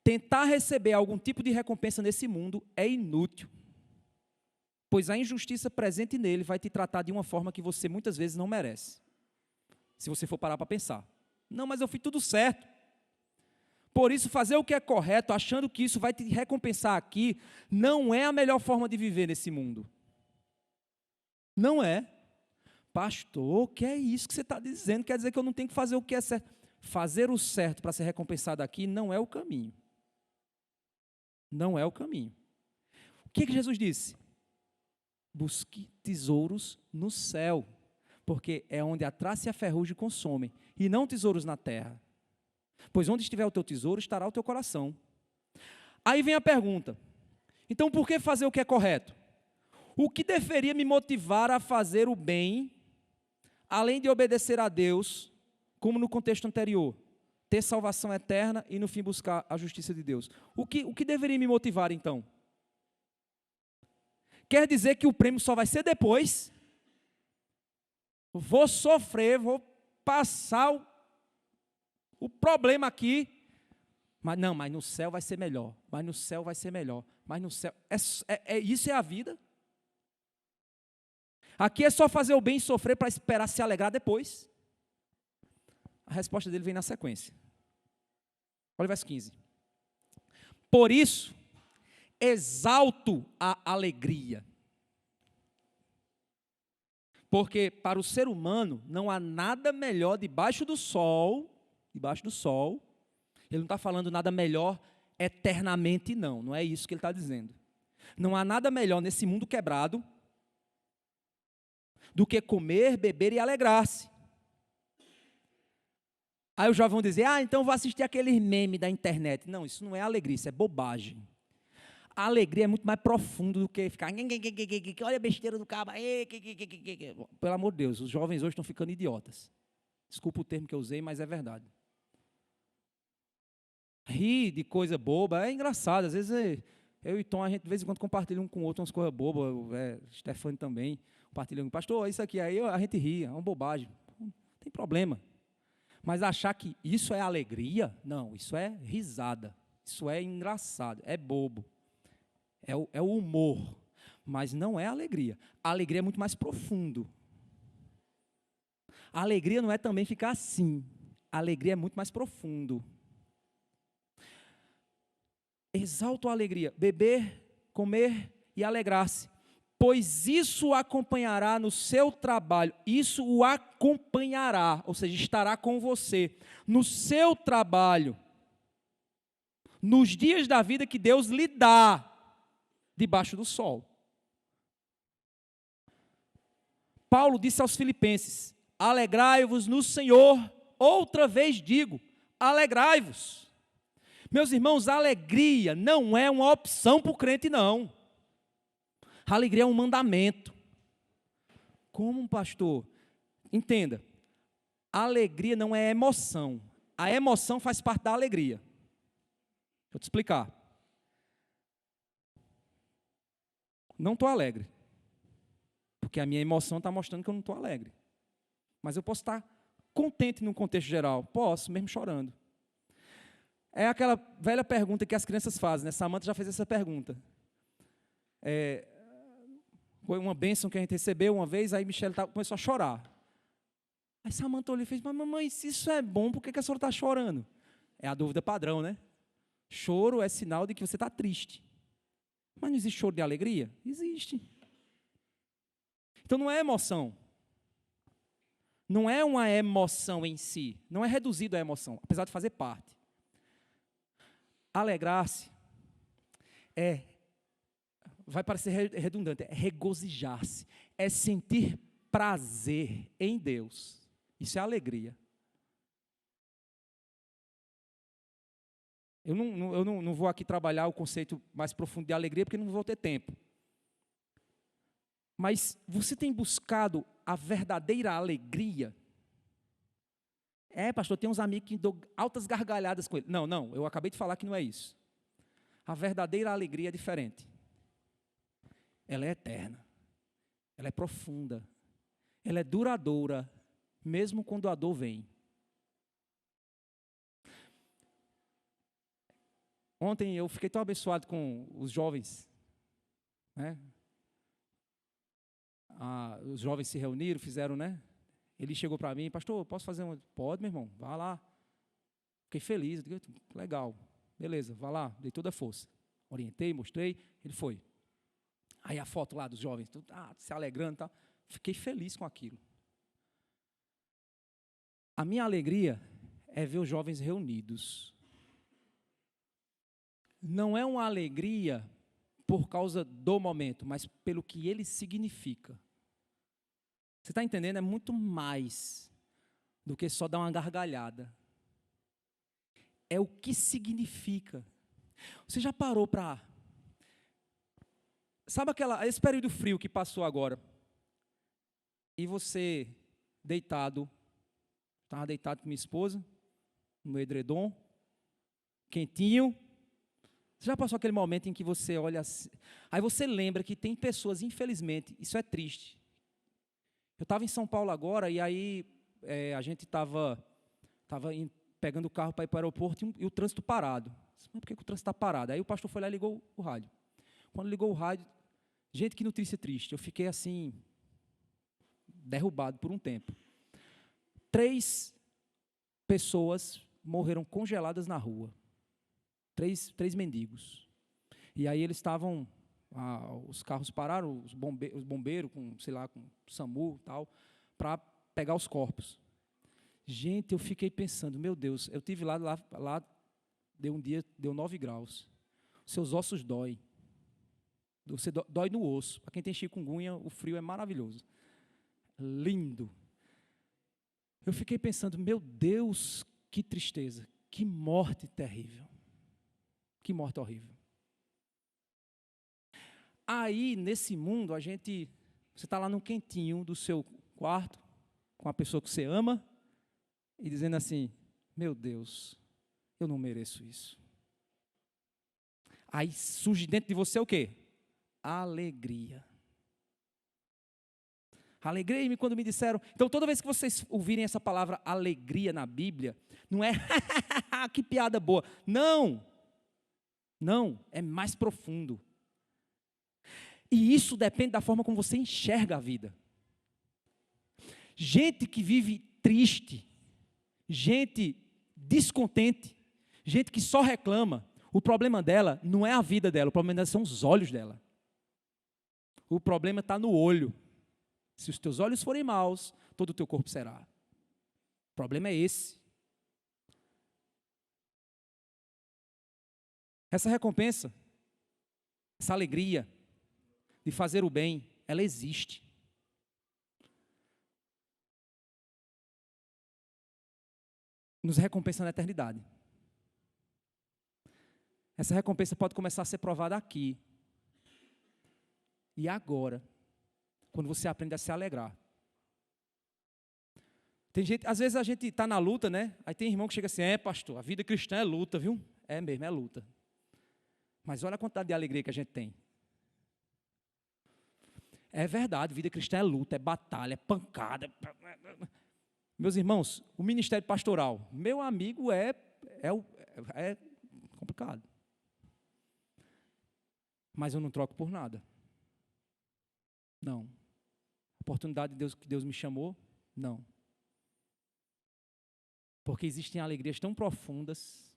S1: Tentar receber algum tipo de recompensa nesse mundo é inútil. Pois a injustiça presente nele vai te tratar de uma forma que você muitas vezes não merece. Se você for parar para pensar. Não, mas eu fiz tudo certo. Por isso, fazer o que é correto, achando que isso vai te recompensar aqui, não é a melhor forma de viver nesse mundo. Não é. Pastor, o que é isso que você está dizendo? Quer dizer que eu não tenho que fazer o que é certo. Fazer o certo para ser recompensado aqui não é o caminho. Não é o caminho. O que Jesus disse? Busque tesouros no céu, porque é onde a traça e a ferrugem consomem, e não tesouros na terra. Pois onde estiver o teu tesouro, estará o teu coração. Aí vem a pergunta, Então, por que fazer o que é correto? O que deveria me motivar a fazer o bem, além de obedecer a Deus, como no contexto anterior? Ter salvação eterna e, no fim, buscar a justiça de Deus. O que deveria me motivar, então? Quer dizer que o prêmio só vai ser depois? Vou sofrer, vou passar o problema aqui, mas no céu vai ser melhor, mas no céu vai ser melhor, mas no céu, isso é a vida? Aqui é só fazer o bem e sofrer para esperar se alegrar depois? A resposta dele vem na sequência. Olha o verso 15. Por isso, exalto a alegria. Porque para o ser humano não há nada melhor debaixo do sol, ele não está falando nada melhor eternamente, não é isso que ele está dizendo. Não há nada melhor nesse mundo quebrado do que comer, beber e alegrar-se. Aí os jovens vão dizer, então vou assistir aqueles memes da internet. Não, isso não é alegria, isso é bobagem. A alegria é muito mais profundo do que ficar, olha a besteira do cabo, pelo amor de Deus, os jovens hoje estão ficando idiotas. Desculpa o termo que eu usei, mas é verdade. Rir de coisa boba é engraçado, às vezes eu e Tom, a gente de vez em quando compartilha um com o outro umas coisas bobas, Stefano também, compartilha com pastor, isso aqui, aí a gente ri, é uma bobagem, não tem problema. Mas achar que isso é alegria, não, isso é risada, isso é engraçado, é bobo, é o humor, mas não é alegria. A alegria é muito mais profundo. A alegria não é também ficar assim, a alegria é muito mais profundo. Exalto a alegria, beber, comer e alegrar-se, pois isso o acompanhará no seu trabalho, isso o acompanhará, ou seja, estará com você, no seu trabalho, nos dias da vida que Deus lhe dá, debaixo do sol. Paulo disse aos Filipenses, alegrai-vos no Senhor, outra vez digo, alegrai-vos. Meus irmãos, a alegria não é uma opção para o crente, não. A alegria é um mandamento. Como, pastor? Entenda, a alegria não é emoção. A emoção faz parte da alegria. Deixa eu te explicar. Não estou alegre. Porque a minha emoção está mostrando que eu não estou alegre. Mas eu posso estar contente num contexto geral. Posso, mesmo chorando. É aquela velha pergunta que as crianças fazem, né? Samantha já fez essa pergunta. Foi uma bênção que a gente recebeu uma vez, aí Michele começou a chorar. Aí Samantha olhou e fez, mas mamãe, se isso é bom, por que a senhora está chorando? É a dúvida padrão, né? Choro é sinal de que você está triste. Mas não existe choro de alegria? Existe. Então não é emoção. Não é uma emoção em si. Não é reduzido à emoção, apesar de fazer parte. Alegrar-se vai parecer redundante, é regozijar-se, é sentir prazer em Deus. Isso é alegria. Eu não vou aqui trabalhar o conceito mais profundo de alegria, porque não vou ter tempo. Mas você tem buscado a verdadeira alegria? Pastor, tem uns amigos que dão altas gargalhadas com ele. Não, eu acabei de falar que não é isso. A verdadeira alegria é diferente. Ela é eterna. Ela é profunda. Ela é duradoura, mesmo quando a dor vem. Ontem eu fiquei tão abençoado com os jovens, né? Os jovens se reuniram, fizeram, né? Ele chegou para mim, pastor, posso fazer uma? Pode, meu irmão, vá lá. Fiquei feliz, legal, beleza, vá lá, dei toda a força. Orientei, mostrei, ele foi. Aí a foto lá dos jovens, se alegrando e tal. Fiquei feliz com aquilo. A minha alegria é ver os jovens reunidos. Não é uma alegria por causa do momento, mas pelo que ele significa. Você está entendendo? É muito mais do que só dar uma gargalhada. É o que significa. Você já parou para Sabe esse período frio que passou agora? E você deitado, estava deitado com minha esposa, no meu edredom, quentinho. Você já passou aquele momento em que você olha assim, aí você lembra que tem pessoas, infelizmente, isso é triste. Eu estava em São Paulo agora, e aí a gente estava pegando o carro para ir para o aeroporto e o trânsito parado. Mas por que o trânsito está parado? Aí o pastor foi lá e ligou o rádio. Quando ligou o rádio, gente, que notícia triste. Eu fiquei assim, derrubado por um tempo. 3 pessoas morreram congeladas na rua. 3 mendigos. E aí eles estavam, os carros pararam, os bombeiros com, sei lá, com SAMU e tal, para pegar os corpos. Gente, eu fiquei pensando, meu Deus, eu estive lá, deu um dia, deu 9 graus. Seus ossos doem. Você dói no osso. Para quem tem chikungunya, o frio é maravilhoso. Lindo. Eu fiquei pensando, meu Deus, que tristeza, que morte terrível. Que morte horrível. Aí, nesse mundo, você está lá no quentinho do seu quarto, com a pessoa que você ama, e dizendo assim, meu Deus, eu não mereço isso. Aí surge dentro de você o quê? Alegria. Alegrei-me quando me disseram. Então, toda vez que vocês ouvirem essa palavra alegria na Bíblia, não é que piada boa. Não, é mais profundo. E isso depende da forma como você enxerga a vida. Gente que vive triste, gente descontente, gente que só reclama, o problema dela não é a vida dela, o problema dela são os olhos dela. O problema está no olho. Se os teus olhos forem maus, todo o teu corpo será. O problema é esse. Essa recompensa, essa alegria de fazer o bem, ela existe. Nos recompensa na eternidade. Essa recompensa pode começar a ser provada aqui. E agora, quando você aprende a se alegrar. Tem gente, às vezes a gente está na luta, né? Aí tem irmão que chega assim, pastor, a vida cristã é luta, viu? É mesmo, é luta. Mas olha a quantidade de alegria que a gente tem. É verdade, vida cristã é luta, é batalha, é pancada. Meus irmãos, o ministério pastoral, meu amigo, é complicado. Mas eu não troco por nada. Não. Oportunidade de Deus que Deus me chamou? Não. Porque existem alegrias tão profundas,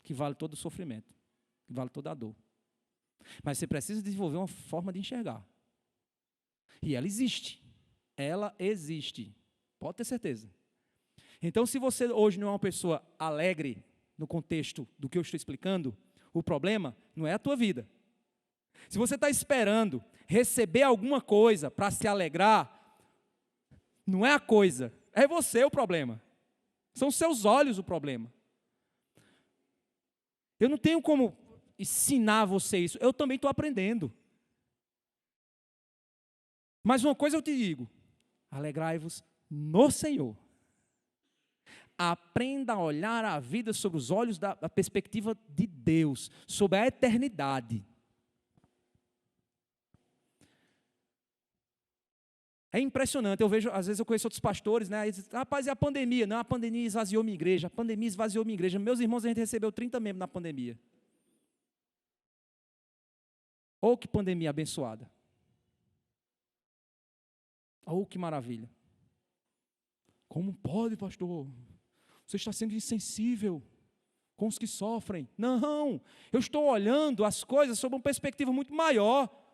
S1: que vale todo o sofrimento, que vale toda a dor. Mas você precisa desenvolver uma forma de enxergar. E ela existe. Ela existe. Pode ter certeza. Então, se você hoje não é uma pessoa alegre, no contexto do que eu estou explicando, o problema não é a tua vida. Se você está esperando receber alguma coisa para se alegrar, não é a coisa, é você o problema. São seus olhos o problema. Eu não tenho como ensinar você isso, eu também estou aprendendo. Mas uma coisa eu te digo, alegrai-vos no Senhor. Aprenda a olhar a vida sob os olhos da perspectiva de Deus, sobre a eternidade. É impressionante, eu vejo, às vezes eu conheço outros pastores, né? Eles dizem, rapaz, e a pandemia? Não, a pandemia esvaziou minha igreja, Meus irmãos, a gente recebeu 30 membros na pandemia. Oh, que pandemia abençoada. Oh, que maravilha. Como pode, pastor? Você está sendo insensível com os que sofrem. Não, eu estou olhando as coisas sob uma perspectiva muito maior.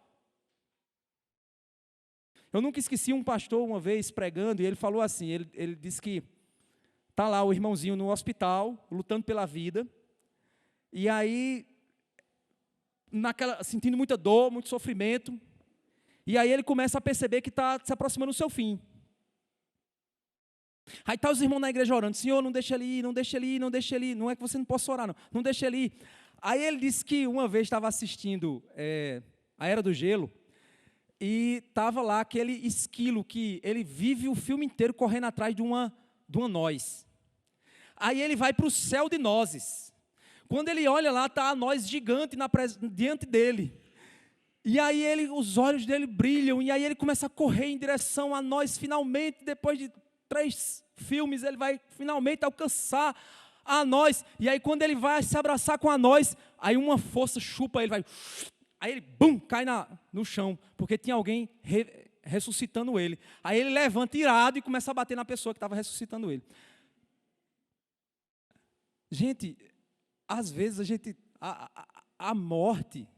S1: Eu nunca esqueci um pastor uma vez pregando, e ele falou assim, ele disse que está lá o irmãozinho no hospital, lutando pela vida, e aí, sentindo muita dor, muito sofrimento, e aí ele começa a perceber que está se aproximando do seu fim. Aí está os irmãos na igreja orando, Senhor, não deixa ele ir, não deixa ele ir, não deixa ele ir. Não é que você não possa orar, não deixa ele ir. Aí ele disse que uma vez estava assistindo a Era do Gelo, e estava lá aquele esquilo que ele vive o filme inteiro correndo atrás de uma noz. Aí ele vai para o céu de nozes. Quando ele olha lá, está a noz gigante diante dele. E aí os olhos dele brilham, e aí ele começa a correr em direção a noz. Finalmente, depois de 3 filmes, ele vai finalmente alcançar a noz. E aí quando ele vai se abraçar com a noz, aí uma força chupa ele, vai... Aí ele, bum, cai no chão, porque tinha alguém ressuscitando ele. Aí ele levanta irado e começa a bater na pessoa que estava ressuscitando ele. Gente, às vezes a morte,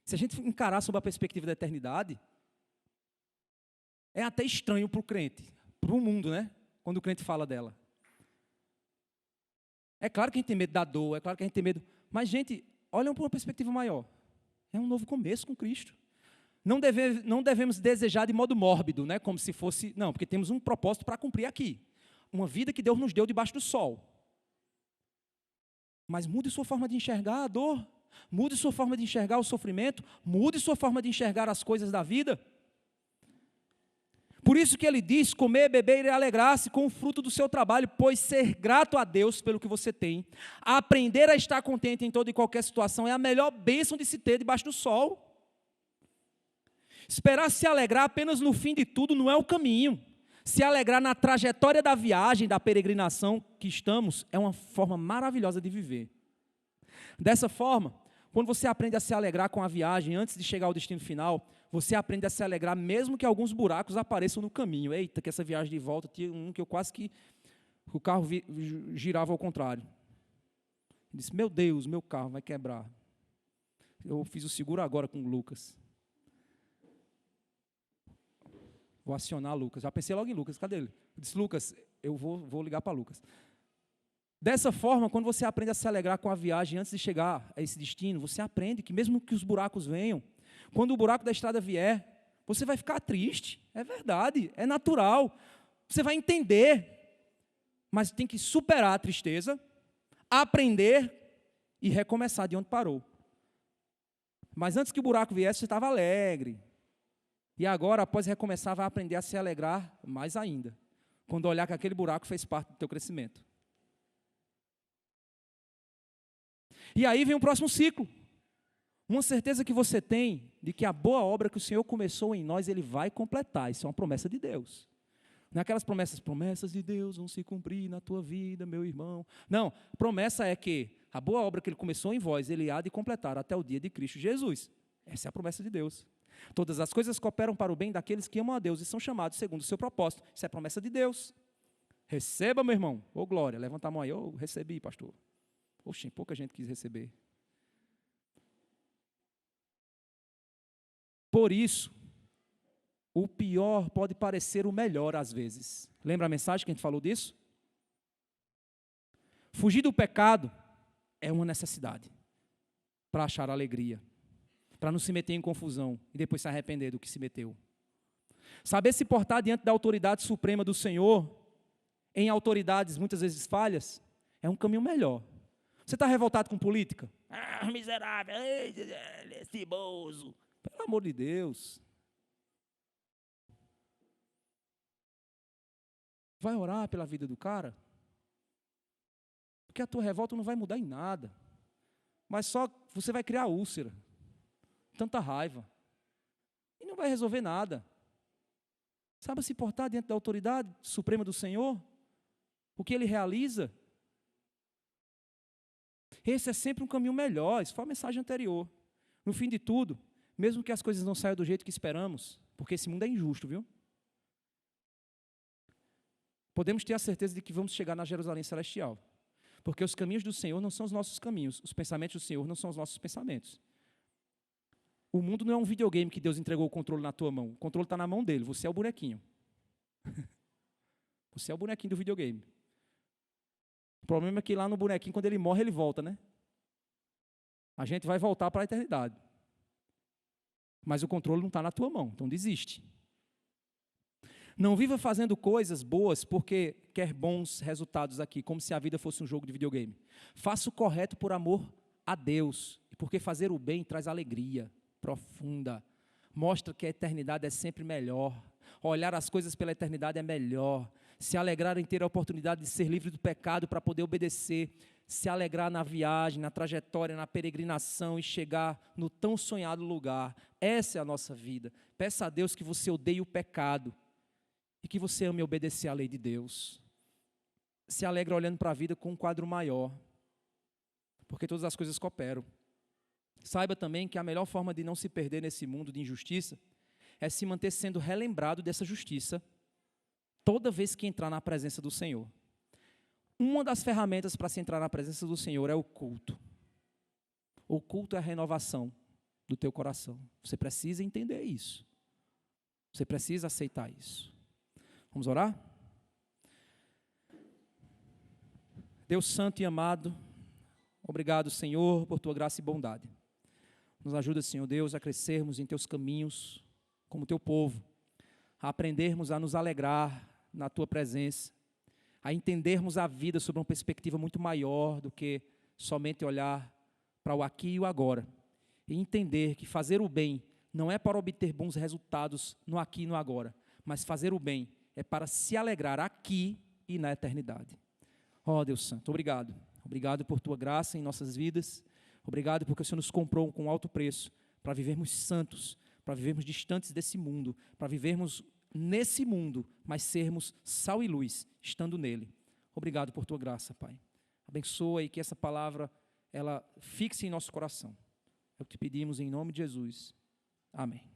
S1: se a gente encarar sob a perspectiva da eternidade, é até estranho para o crente, para o mundo, né? Quando o crente fala dela. É claro que a gente tem medo da dor, é claro que a gente tem medo, mas, gente, olham para uma perspectiva maior. É um novo começo com Cristo. Não devemos desejar de modo mórbido, né? Como se fosse... Não, porque temos um propósito para cumprir aqui. Uma vida que Deus nos deu debaixo do sol. Mas mude sua forma de enxergar a dor. Mude sua forma de enxergar o sofrimento. Mude sua forma de enxergar as coisas da vida. Por isso que ele diz, comer, beber e alegrar-se com o fruto do seu trabalho, pois ser grato a Deus pelo que você tem, aprender a estar contente em toda e qualquer situação, é a melhor bênção de se ter debaixo do sol. Esperar se alegrar apenas no fim de tudo não é o caminho. Se alegrar na trajetória da viagem, da peregrinação que estamos, é uma forma maravilhosa de viver. Dessa forma, quando você aprende a se alegrar com a viagem antes de chegar ao destino final, você aprende a se alegrar mesmo que alguns buracos apareçam no caminho. Eita, que essa viagem de volta tinha um que eu quase que o carro girava ao contrário. Eu disse, meu Deus, meu carro vai quebrar. Eu fiz o seguro agora com o Lucas. Vou acionar Lucas. Já pensei logo em Lucas, cadê ele? Eu disse, Lucas, eu vou ligar para Lucas. Dessa forma, quando você aprende a se alegrar com a viagem antes de chegar a esse destino, você aprende que mesmo que os buracos venham, quando o buraco da estrada vier, você vai ficar triste, é verdade, é natural, você vai entender, mas tem que superar a tristeza, aprender e recomeçar de onde parou. Mas antes que o buraco viesse, você estava alegre, e agora, após recomeçar, vai aprender a se alegrar mais ainda, quando olhar que aquele buraco fez parte do teu crescimento. E aí vem o próximo ciclo. Uma certeza que você tem de que a boa obra que o Senhor começou em nós, Ele vai completar. Isso é uma promessa de Deus. Não é aquelas promessas de Deus vão se cumprir na tua vida, meu irmão. Não, promessa é que a boa obra que Ele começou em vós, Ele há de completar até o dia de Cristo Jesus. Essa é a promessa de Deus. Todas as coisas cooperam para o bem daqueles que amam a Deus e são chamados segundo o seu propósito. Isso é a promessa de Deus. Receba, meu irmão. Ô, glória, levanta a mão aí. Ô, recebi, pastor. Oxe, pouca gente quis receber. Por isso, o pior pode parecer o melhor às vezes. Lembra a mensagem que a gente falou disso? Fugir do pecado é uma necessidade para achar alegria, para não se meter em confusão e depois se arrepender do que se meteu. Saber se portar diante da autoridade suprema do Senhor, em autoridades muitas vezes falhas, é um caminho melhor. Você está revoltado com política? Ah, miserável, esse bozo. Pelo amor de Deus. Vai orar pela vida do cara? Porque a tua revolta não vai mudar em nada. Mas só você vai criar úlcera. Tanta raiva. E não vai resolver nada. Sabe se portar diante da autoridade suprema do Senhor? O que Ele realiza? Esse é sempre um caminho melhor. Isso foi a mensagem anterior. No fim de tudo, mesmo que as coisas não saiam do jeito que esperamos, porque esse mundo é injusto, viu? Podemos ter a certeza de que vamos chegar na Jerusalém Celestial. Porque os caminhos do Senhor não são os nossos caminhos. Os pensamentos do Senhor não são os nossos pensamentos. O mundo não é um videogame que Deus entregou o controle na tua mão. O controle está na mão dele. Você é o bonequinho. Você é o bonequinho do videogame. O problema é que lá no bonequinho, quando ele morre, ele volta, né? A gente vai voltar para a eternidade. Mas o controle não está na tua mão, então desiste. Não viva fazendo coisas boas porque quer bons resultados aqui, como se a vida fosse um jogo de videogame. Faça o correto por amor a Deus, e porque fazer o bem traz alegria profunda, mostra que a eternidade é sempre melhor, olhar as coisas pela eternidade é melhor, se alegrar em ter a oportunidade de ser livre do pecado para poder obedecer, se alegrar na viagem, na trajetória, na peregrinação e chegar no tão sonhado lugar. Essa é a nossa vida. Peça a Deus que você odeie o pecado e que você ame obedecer à lei de Deus. Se alegra olhando para a vida com um quadro maior, porque todas as coisas cooperam. Saiba também que a melhor forma de não se perder nesse mundo de injustiça é se manter sendo relembrado dessa justiça toda vez que entrar na presença do Senhor. Uma das ferramentas para se entrar na presença do Senhor é o culto. O culto é a renovação do teu coração. Você precisa entender isso. Você precisa aceitar isso. Vamos orar? Deus santo e amado, obrigado, Senhor, por tua graça e bondade. Nos ajuda, Senhor Deus, a crescermos em teus caminhos como teu povo, a aprendermos a nos alegrar na tua presença, a entendermos a vida sob uma perspectiva muito maior do que somente olhar para o aqui e o agora, e entender que fazer o bem não é para obter bons resultados no aqui e no agora, mas fazer o bem é para se alegrar aqui e na eternidade. Ó Deus Santo, obrigado. Obrigado por tua graça em nossas vidas, obrigado porque o Senhor nos comprou com alto preço para vivermos santos, para vivermos distantes desse mundo, para vivermos nesse mundo, mas sermos sal e luz, estando nele. Obrigado por tua graça, Pai. Abençoa e que essa palavra, ela fixe em nosso coração. É o que te pedimos em nome de Jesus. Amém.